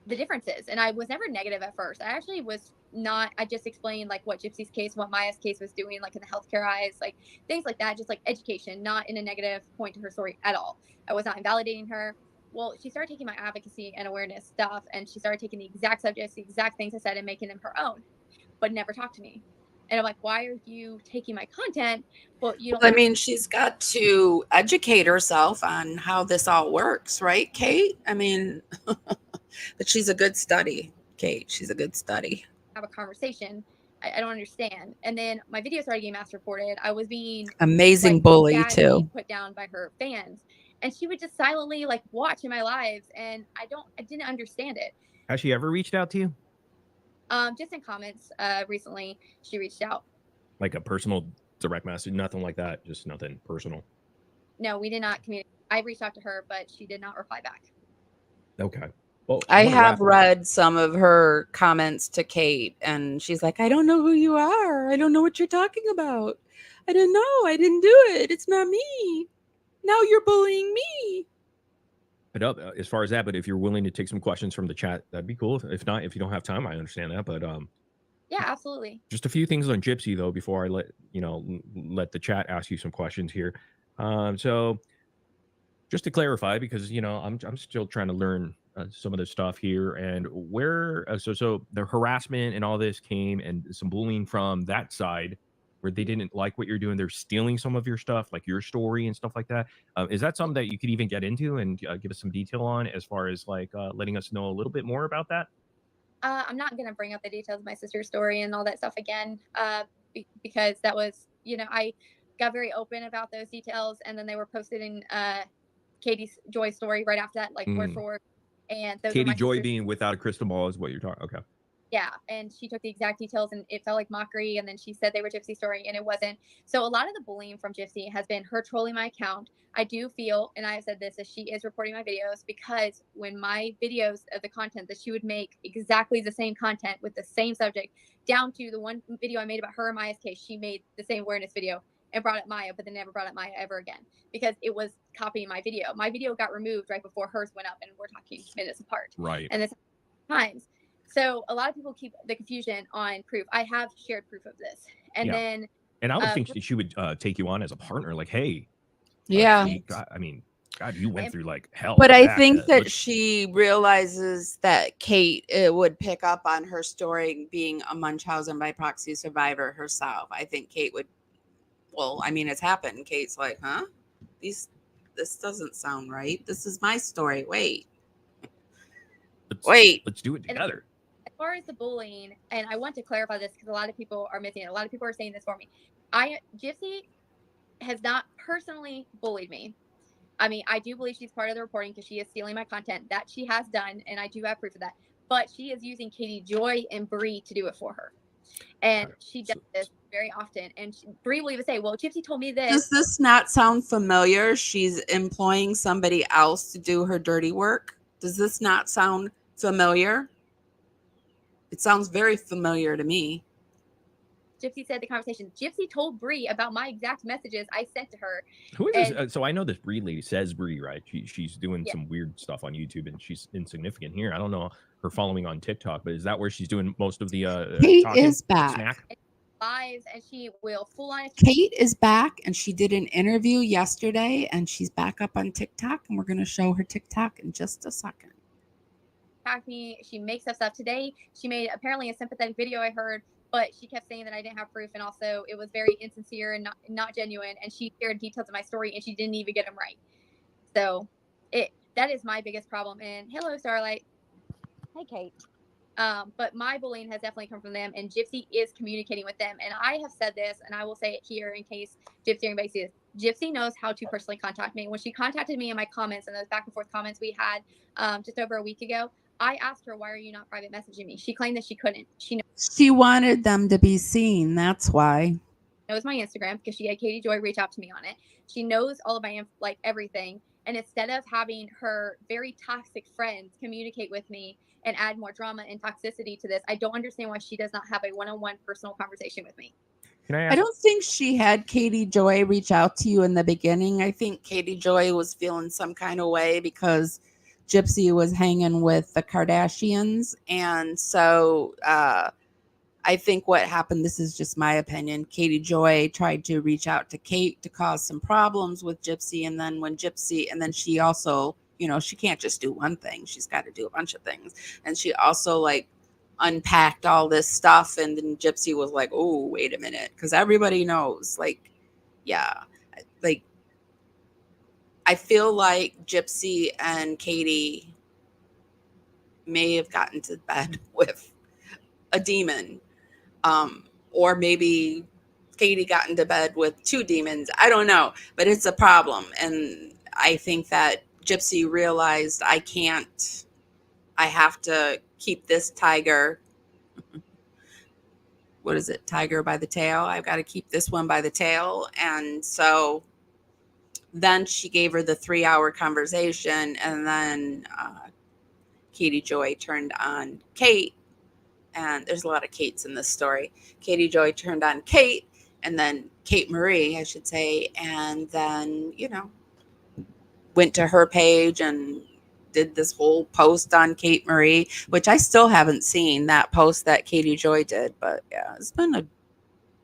N: the differences. And I was never negative at first. I actually was not. I just explained like what Gypsy's case, what Maya's case was doing, like in the healthcare eyes, like things like that, just like education, not in a negative point to her story at all. I was not invalidating her. Well, she started taking my advocacy and awareness stuff, and she started taking the exact subjects, the exact things I said, and making them her own, but never talked to me. And I'm like, why are you taking my content? Well, you don't.
A: I mean, she's got to educate herself on how this all works, right, Kate? I mean, but she's a good study, Kate. She's a good study.
N: Have a conversation. I don't understand. And then my video started getting mass reported. I was being
A: Amazing
N: like,
A: bully
N: badly
A: too.
N: put down by her fans, and she would just silently like watch in my lives, and I didn't understand it.
O: Has she ever reached out to you?
N: Just in comments recently, she reached out.
O: Like a personal direct message, nothing like that, just nothing personal.
N: No, we did not communicate. I reached out to her, but she did not reply back.
O: Okay. Well,
A: I have read some of her comments to Kate, and she's like, I don't know who you are. I don't know what you're talking about. I don't know. I didn't do it. It's not me. Now you're bullying me.
O: But as far as that, but if you're willing to take some questions from the chat, that'd be cool. If not, if you don't have time, I understand that. But
N: yeah, absolutely.
O: just a few things on Gypsy though before I let the chat ask you some questions here. So just to clarify, because I'm still trying to learn some of the stuff here, and where so the harassment and all this came, and some bullying from that side, where they didn't like what you're doing. They're stealing some of your stuff, like your story and stuff like that. Is that something that you could even get into and give us some detail on, as far as like letting us know a little bit more about that?
N: I'm not going to bring up the details of my sister's story and all that stuff again, because that was, I got very open about those details, and then they were posted in Katie's Joy story right after that, like word for word. And those
O: Katie Joy being without a crystal ball is what you're talking. Okay.
N: Yeah, and she took the exact details, and it felt like mockery, and then she said they were Gypsy story, and it wasn't. So a lot of the bullying from Gypsy has been her trolling my account. I do feel, and I have said this, that she is reporting my videos, because when my videos of the content that she would make exactly the same content with the same subject, down to the one video I made about her and Maya's case, she made the same awareness video and brought up Maya, but then never brought up Maya ever again, because it was copying my video. My video got removed right before hers went up, and we're talking minutes apart.
O: Right.
N: And this times. So a lot of people keep the confusion on proof. I have shared proof of this. And then...
O: And I would think she would take you on as a partner, like, hey.
A: Yeah.
O: God, you went through like hell.
A: But I think that she realizes that Kate would pick up on her story being a Munchausen by proxy survivor herself. I think Kate would, it's happened. Kate's like, huh? This doesn't sound right. This is my story. Wait.
O: Let's do it together.
N: As far as the bullying, and I want to clarify this because a lot of people are missing it. A lot of people are saying this for me. Gypsy has not personally bullied me. I mean, I do believe she's part of the reporting because she is stealing my content. That she has done, and I do have proof of that. But she is using Katie Joy and Bree to do it for her. And she does this very often. And Bree will even say, well, Gypsy told me this.
A: Does this not sound familiar? She's employing somebody else to do her dirty work. Does this not sound familiar? It sounds very familiar to me.
N: Gypsy said the conversation. Gypsy told Bree about my exact messages I sent to her.
O: Who is this? So I know this Bree lady says Bree, right? She's doing some weird stuff on YouTube, and she's insignificant here. I don't know her following on TikTok, but is that where she's doing most of the
A: Kate is back.
N: Snack? Lives, and she will full on.
A: Kate is back, and she did an interview yesterday, and she's back up on TikTok, and we're going to show her TikTok in just a second.
N: Me, she makes up stuff. Today she made apparently a sympathetic video I heard, but she kept saying that I didn't have proof, and also it was very insincere and not genuine, and she shared details of my story and she didn't even get them right. So that is my biggest problem. And hello, Starlight.
H: Hey, Kate.
N: But my bullying has definitely come from them, and Gypsy is communicating with them. And I have said this, and I will say it here in case Gypsy or anybody sees this. Gypsy knows how to personally contact me. When she contacted me in my comments and those back and forth comments we had just over a week ago, I asked her, why are you not private messaging me? She claimed that she couldn't.
A: She wanted them to be seen. That's why.
N: Knows my Instagram because she had Katie Joy reach out to me on it. She knows all of my everything. And instead of having her very toxic friends communicate with me and add more drama and toxicity to this, I don't understand why she does not have a one-on-one personal conversation with me.
O: Can I
A: I
O: ask?
A: don't think she had Katie Joy reach out to you in the beginning. I think Katie Joy was feeling some kind of way because Gypsy was hanging with the Kardashians. And so I think what happened, this is just my opinion, Katie Joy tried to reach out to Kate to cause some problems with Gypsy. And then she also, she can't just do one thing. She's got to do a bunch of things. And she also like unpacked all this stuff. And then Gypsy was like, oh, wait a minute. Because everybody knows, like, yeah, like, I feel like Gypsy and Katie may have gotten to bed with a demon. Or maybe Katie got into bed with two demons. I don't know, but it's a problem. And I think that Gypsy realized I have to keep this tiger. What is it? Tiger by the tail. I've got to keep this one by the tail. And so then she gave her the 3-hour conversation. And then Katie Joy turned on Kate. And there's a lot of Kates in this story. Katie Joy turned on Kate, and then Kate Marie, I should say, and then, went to her page and did this whole post on Kate Marie, which I still haven't seen, that post that Katie Joy did. But yeah, it's been a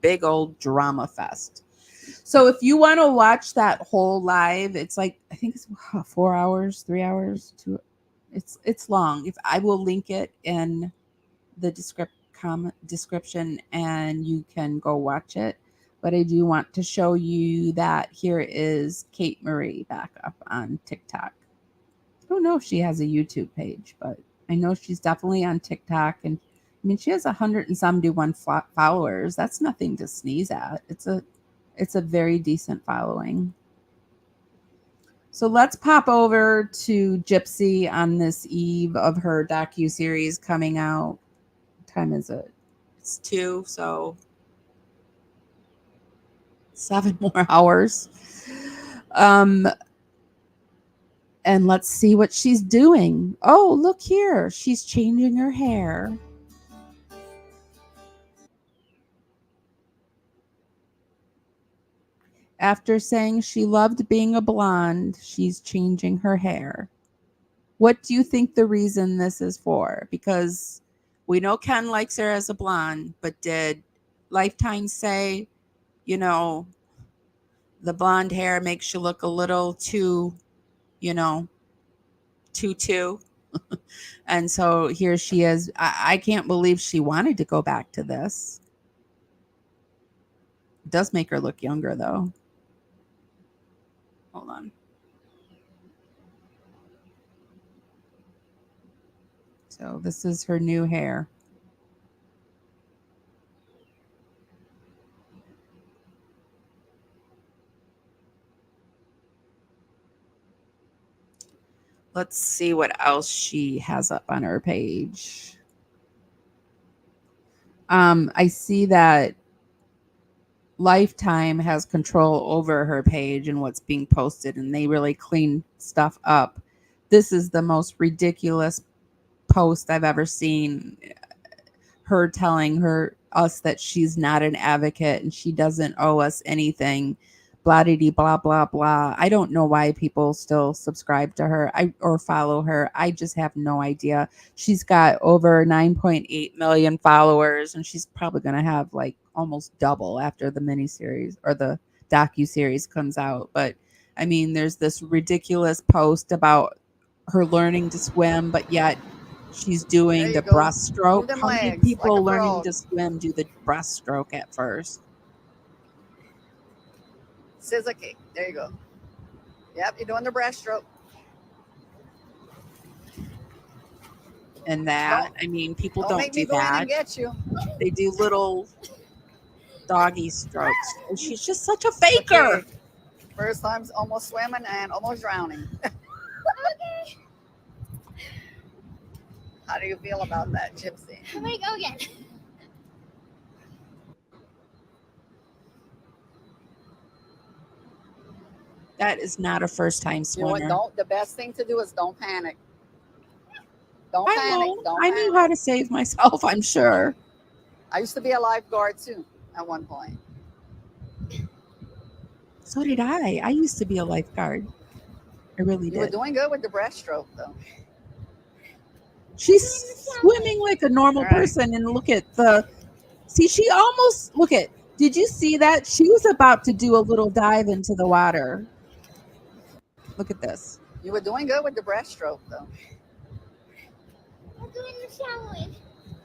A: big old drama fest. So if you want to watch that whole live, it's like, I think it's 4 hours, 3 hours, it's long. If I will link it in the description and you can go watch it. But I do want to show you that here is Kate Marie back up on TikTok. I don't know if she has a YouTube page, but I know she's definitely on TikTok. And I mean, she has 171 followers. That's nothing to sneeze at. It's a very decent following. So let's pop over to Gypsy on this eve of her docuseries coming out. Time is it? It's 2, so 7 more hours. And let's see what she's doing. Oh, look here. She's changing her hair. After saying she loved being a blonde, she's changing her hair. What do you think the reason this is for? Because we know Ken likes her as a blonde, but did Lifetime say, the blonde hair makes you look a little too, too. And so here she is. I can't believe she wanted to go back to this. It does make her look younger, though. Hold on. So this is her new hair. Let's see what else she has up on her page. I see that Lifetime has control over her page and what's being posted, and they really clean stuff up. This is the most ridiculous post I've ever seen. Her telling us that she's not an advocate and she doesn't owe us anything. Blah, blah, blah, blah. I don't know why people still subscribe to her or follow her. I just have no idea. She's got over 9.8 million followers, and she's probably going to have like almost double after the miniseries or the docuseries comes out. But I mean, there's this ridiculous post about her learning to swim, but yet she's doing the breaststroke. How many people learning to swim do the breaststroke at first?
P: Suzuki. There you go. Yep, you're doing the breaststroke.
A: And that, I mean, people don't
P: make
A: do
P: me go in
A: that.
P: and get you.
A: They do little doggy strokes. And she's just such a faker.
P: Okay. First time's almost swimming and almost drowning.
E: Okay.
P: How do you feel about that, Gypsy?
E: I'm gonna go again.
A: That is not a first time
P: You know what?
A: swimmer.
P: Don't. The best thing to do is don't panic. Don't
A: I
P: panic.
A: know.
P: Don't
A: I
P: panic.
A: knew how to save myself, I'm sure.
P: I used to be a lifeguard too at one point.
A: So did I. I used to be a lifeguard. I really
P: You were
A: did.
P: doing good with the breaststroke, though.
A: She's swimming like a normal
P: All right.
A: person, and look at the. See, she almost look at. Did you see that? She was about to do a little dive into the water. Look at this.
P: You were doing good with the breaststroke, though.
E: I'm doing the shower.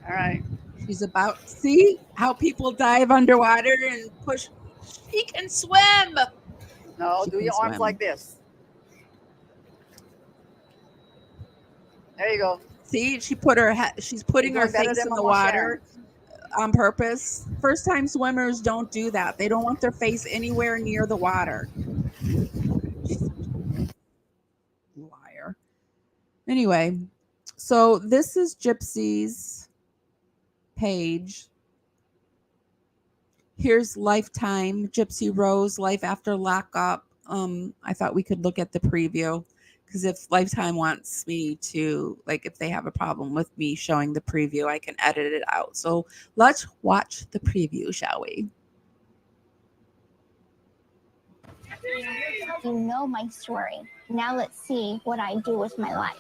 P: All right.
A: She's about. See how people dive underwater and push. She can swim.
P: No,
A: She
P: do
A: can
P: your arms
A: swim.
P: like this. There you go.
A: See, she put her. She's putting
P: You're
A: her
P: doing better
A: face
P: than
A: in the
P: Mama
A: water on purpose. First time swimmers don't do that. They don't want their face anywhere near the water. Liar. Anyway, so this is Gypsy's page. Here's Lifetime, Gypsy Rose, Life After Lockup. I thought we could look at the preview because if Lifetime wants me to, like, if they have a problem with me showing the preview, I can edit it out. So let's watch the preview, shall we?
E: You know my story. Now let's see what I do with my life.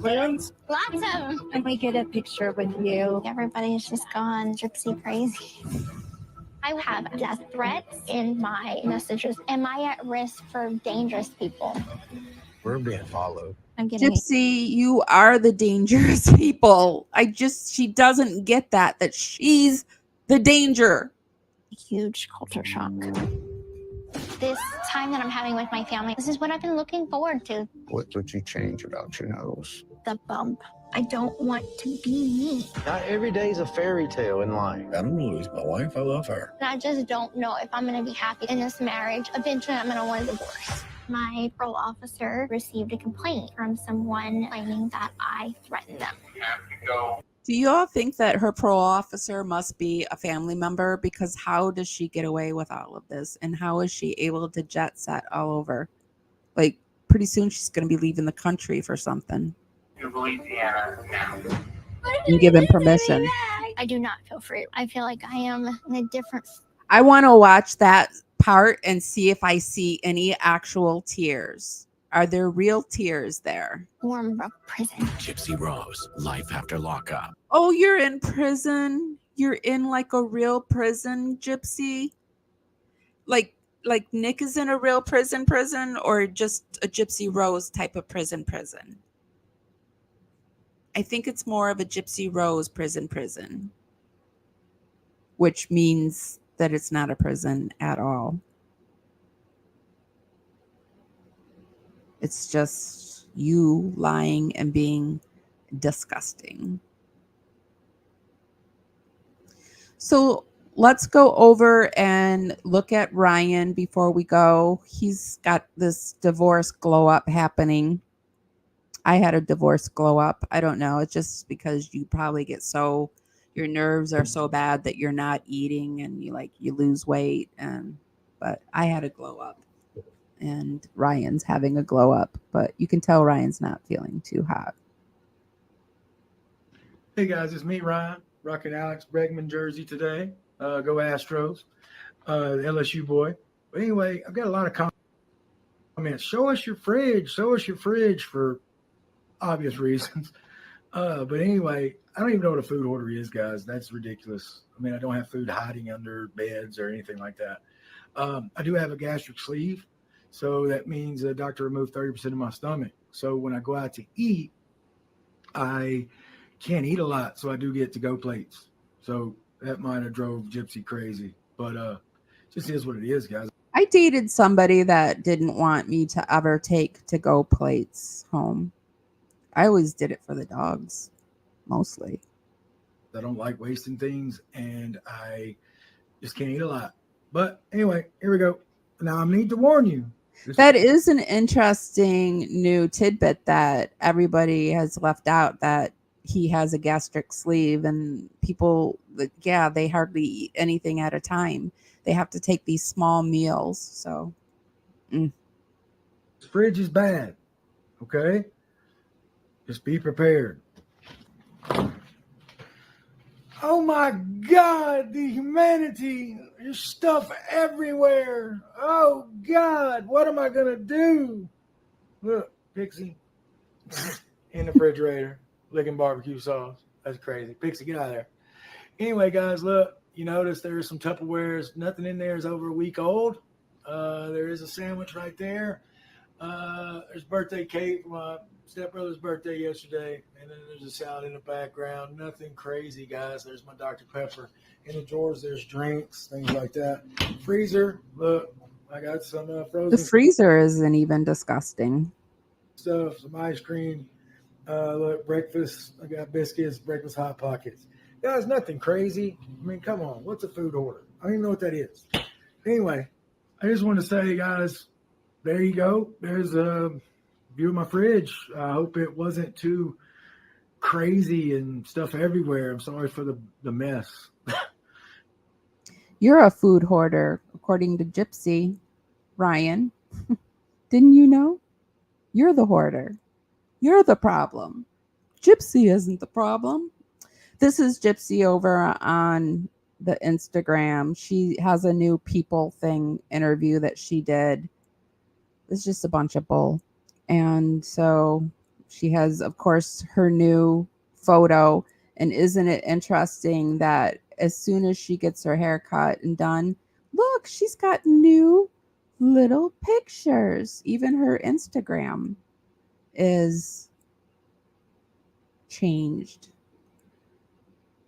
Q: Plans?
E: Lots of them. Can we get a picture with you? Everybody's just gone gypsy crazy. I have death threats in my messages. Am I at risk for dangerous people?
Q: We're being followed.
E: I'm getting
A: Gypsy, you are the dangerous people. She doesn't get that she's the danger.
E: a huge culture shock. This time that I'm having with my family, this is what I've been looking forward to.
Q: What would you change about your nose?
E: The bump. I don't want to be me.
Q: Not every day is a fairy tale in life. I don't want to lose my wife. I love her.
E: And I just don't know if I'm going to be happy in this marriage. Eventually, I'm going to want a divorce. My parole officer received a complaint from someone claiming that I threatened them.
A: Do you all think that her parole officer must be a family member? Because how does she get away with all of this? And how is she able to jet set all over? Like, pretty soon she's going to be leaving the country for something. And given permission.
E: I do not feel free. I feel like I am in a different
A: I want to watch that part and see if I see any actual tears. Are there real tears there?
E: form of prison.
R: Gypsy Rose, Life After Lockup.
A: Oh, you're in prison. You're in like a real prison, Gypsy. Like Nick is in a real prison, or just a Gypsy Rose type of prison. I think it's more of a Gypsy Rose prison, which means that it's not a prison at all. It's just you lying and being disgusting. So let's go over and look at Ryan before we go. He's got this divorce glow up happening. I had a divorce glow up. I don't know. It's just because you probably get your nerves are so bad that you're not eating and you lose weight. But I had a glow up. And Ryan's having a glow up, but you can tell Ryan's not feeling too hot.
S: Hey guys, it's me, Ryan, rocking Alex Bregman jersey today. Go Astros, LSU boy. But anyway, I've got a lot of comments. Show us your fridge for obvious reasons. But anyway, I don't even know what a food order is, guys. That's ridiculous. I mean, I don't have food hiding under beds or anything like that. I do have a gastric sleeve. So that means the doctor removed 30% of my stomach. So when I go out to eat, I can't eat a lot. So I do get to-go plates. So that might have drove Gypsy crazy. But just is what it is, guys.
A: I dated somebody that didn't want me to ever take to-go plates home. I always did it for the dogs, mostly.
S: I don't like wasting things, and I just can't eat a lot. But anyway, here we go. Now I need to warn you.
A: That is an interesting new tidbit that everybody has left out, that he has a gastric sleeve, and people, they hardly eat anything at a time. They have to take these small meals. So
S: This fridge is bad. Okay? Just be prepared. Oh my God, the humanity. There's stuff everywhere. Oh God, what am I going to do? Look, Pixie in the refrigerator, licking barbecue sauce. That's crazy. Pixie, get out of there. Anyway, guys, look, you notice there's some Tupperwares. Nothing in there is over a week old. There is a sandwich right there. There's birthday cake for my stepbrother's birthday yesterday, and then there's a salad in the background. Nothing crazy, guys. There's my Dr. Pepper. In the drawers, there's drinks, things like that. Freezer, look, I got some frozen.
A: The freezer isn't even disgusting.
S: Stuff, some ice cream. Look, breakfast. I got biscuits, breakfast hot pockets. Guys, nothing crazy. I mean, come on. What's a food order? I don't even know what that is. Anyway, I just want to say, guys, there you go. There's a view of my fridge. I hope it wasn't too crazy and stuff everywhere. I'm sorry for the mess.
A: You're a food hoarder, according to Gypsy. Ryan, didn't you know? You're the hoarder. You're the problem. Gypsy isn't the problem. This is Gypsy over on the Instagram. She has a new People thing interview that she did. It's just a bunch of bull. And so she has, of course, her new photo. And isn't it interesting that as soon as she gets her hair cut and done, look, she's got new little pictures. Even her Instagram is changed.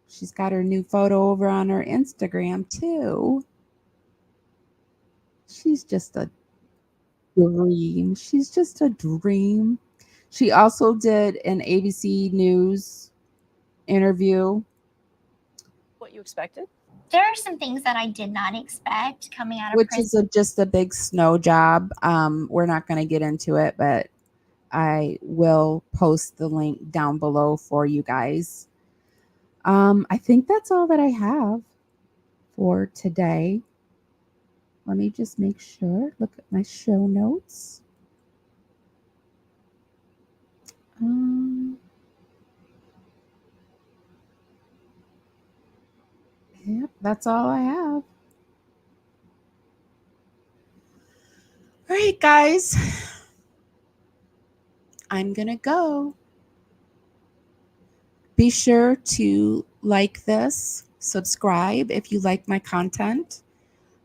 A: She's got her new photo over on her Instagram too. She's just a dream. She's just a dream. She also did an ABC News interview.
T: What you expected?
E: There are some things that I did not expect coming out of
A: Which
E: prison.
A: is just a big snow job. We're not going to get into it, but I will post the link down below for you guys. I think that's all that I have for today. Let me just make sure. Look at my show notes. Yep, that's all I have. All right, guys. I'm going to go. Be sure to like this, subscribe if you like my content.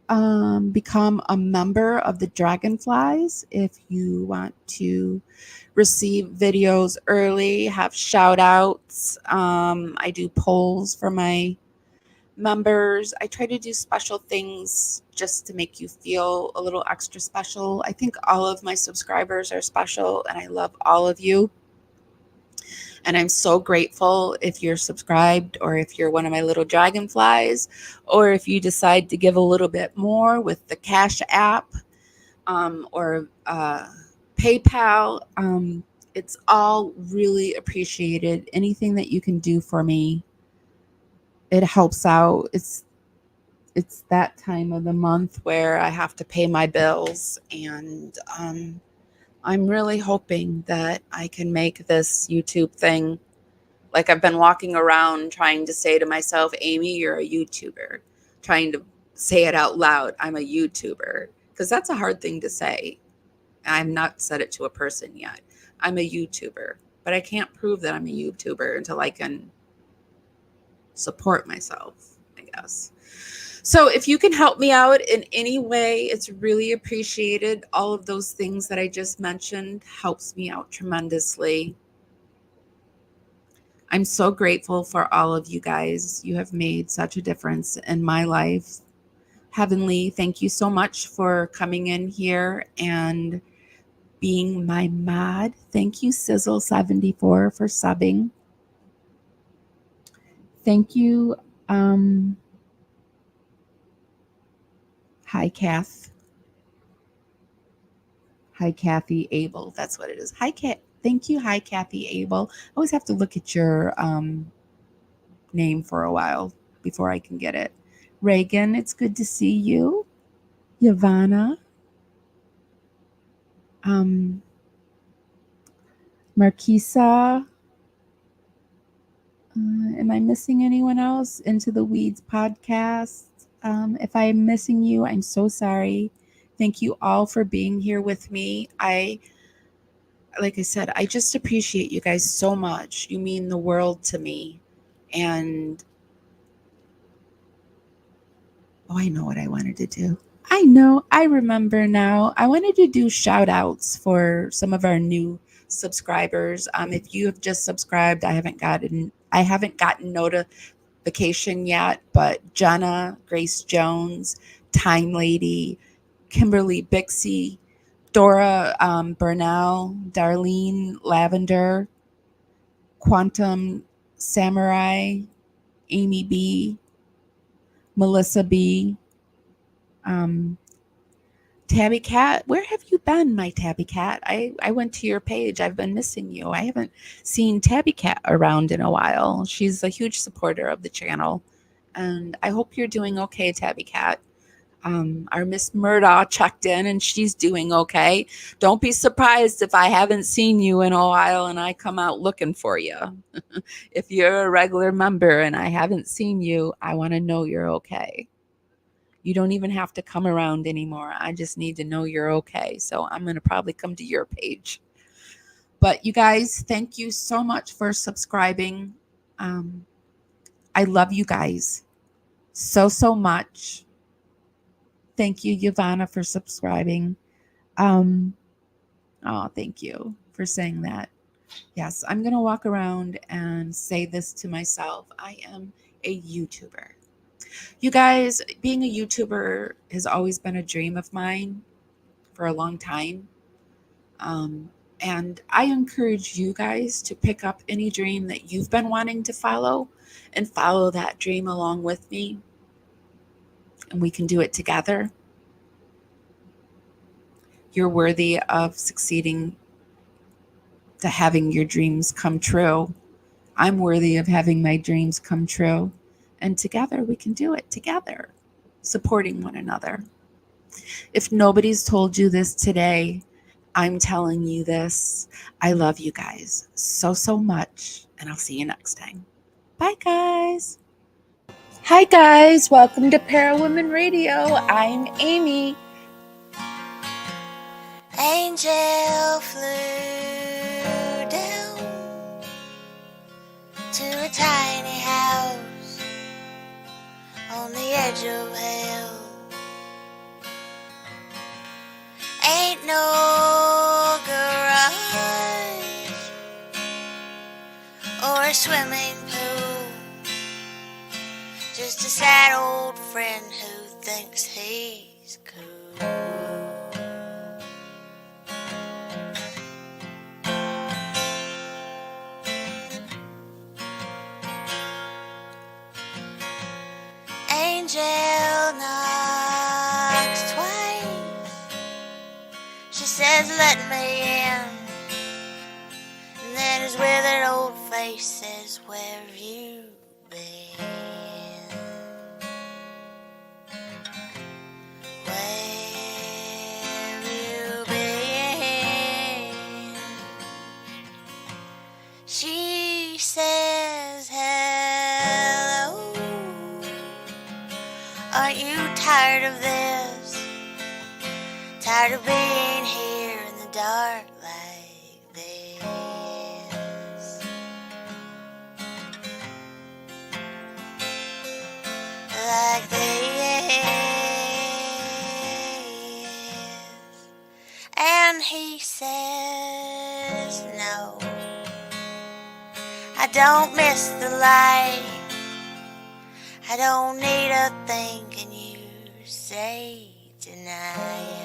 A: Become a member of the Dragonflies if you want to receive videos early, have shout outs. I do polls for my members. I try to do special things just to make you feel a little extra special. I think all of my subscribers are special, and I love all of you. And I'm so grateful if you're subscribed, or if you're one of my little dragonflies, or if you decide to give a little bit more with the Cashapp or PayPal. It's all really appreciated. Anything that you can do for me, it helps out. It's that time of the month where I have to pay my bills, and I'm really hoping that I can make this YouTube thing. Like, I've been walking around trying to say to myself, Amy, you're a YouTuber. Trying to say it out loud. I'm a YouTuber. Because that's a hard thing to say. I've not said it to a person yet. I'm a YouTuber. But I can't prove that I'm a YouTuber until I can support myself, I guess. So if you can help me out in any way, it's really appreciated. All of those things that I just mentioned helps me out tremendously. I'm so grateful for all of you guys. You have made such a difference in my life. Heavenly, thank you so much for coming in here and being my mod. Thank you, Sizzle74, for subbing. Thank you. Hi, Kath. Hi, Kathy Abel. That's what it is. Hi, Kat. Thank you. Hi, Kathy Abel. I always have to look at your name for a while before I can get it. Reagan, it's good to see you. Yvonne. Marquisa. Am I missing anyone else? Into the Weeds podcast. If I'm missing you, I'm so sorry. Thank you all for being here with me. Like I said, I just appreciate you guys so much. You mean the world to me. And I know what I wanted to do. I remember now. I wanted to do shout outs for some of our new subscribers. If you have just subscribed, I haven't gotten notification yet, but Jenna, Grace Jones, Time Lady, Kimberly Bixie, Dora Burnell, Darlene Lavender, Quantum Samurai, Amy B, Melissa B, Tabby Cat. Where have you been, my Tabby Cat? I went to your page. I've been missing you. I haven't seen Tabby Cat around in a while. She's a huge supporter of the channel. And I hope you're doing okay, Tabby Cat. Our Miss Murdaugh checked in and she's doing okay. Don't be surprised if I haven't seen you in a while and I come out looking for you. If you're a regular member and I haven't seen you, I want to know you're okay. You don't even have to come around anymore. I just need to know you're okay. So I'm going to probably come to your page. But you guys, thank you so much for subscribing. I love you guys so much. Thank you, Yvonne, for subscribing. Thank you for saying that. Yes, I'm going to walk around and say this to myself. I am a YouTuber. You guys, being a YouTuber has always been a dream of mine for a long time. And I encourage you guys to pick up any dream that you've been wanting to follow and follow that dream along with me. And we can do it together. You're worthy of succeeding, to having your dreams come true. I'm worthy of having my dreams come true. And together we can do it together, supporting one another. If nobody's told you this today, I'm telling you this. I love you guys so much. And I'll see you next time. Bye, guys. Hi, guys. Welcome to Parawomenradio. I'm Amy.
B: Angel flew down to a tiny house on the edge of hell. Ain't no garage or a swimming pool, just a sad old friend who thinks he's cool. Angel knocks twice. She says, "Let me in." And then his withered old face says, "Where have you been? Where have you been?" She says, "Hello. Aren't you tired of this? Tired of being here in the dark like this? Like this?" And he says, "No, I don't miss the light. I don't need a thing, can you say tonight?"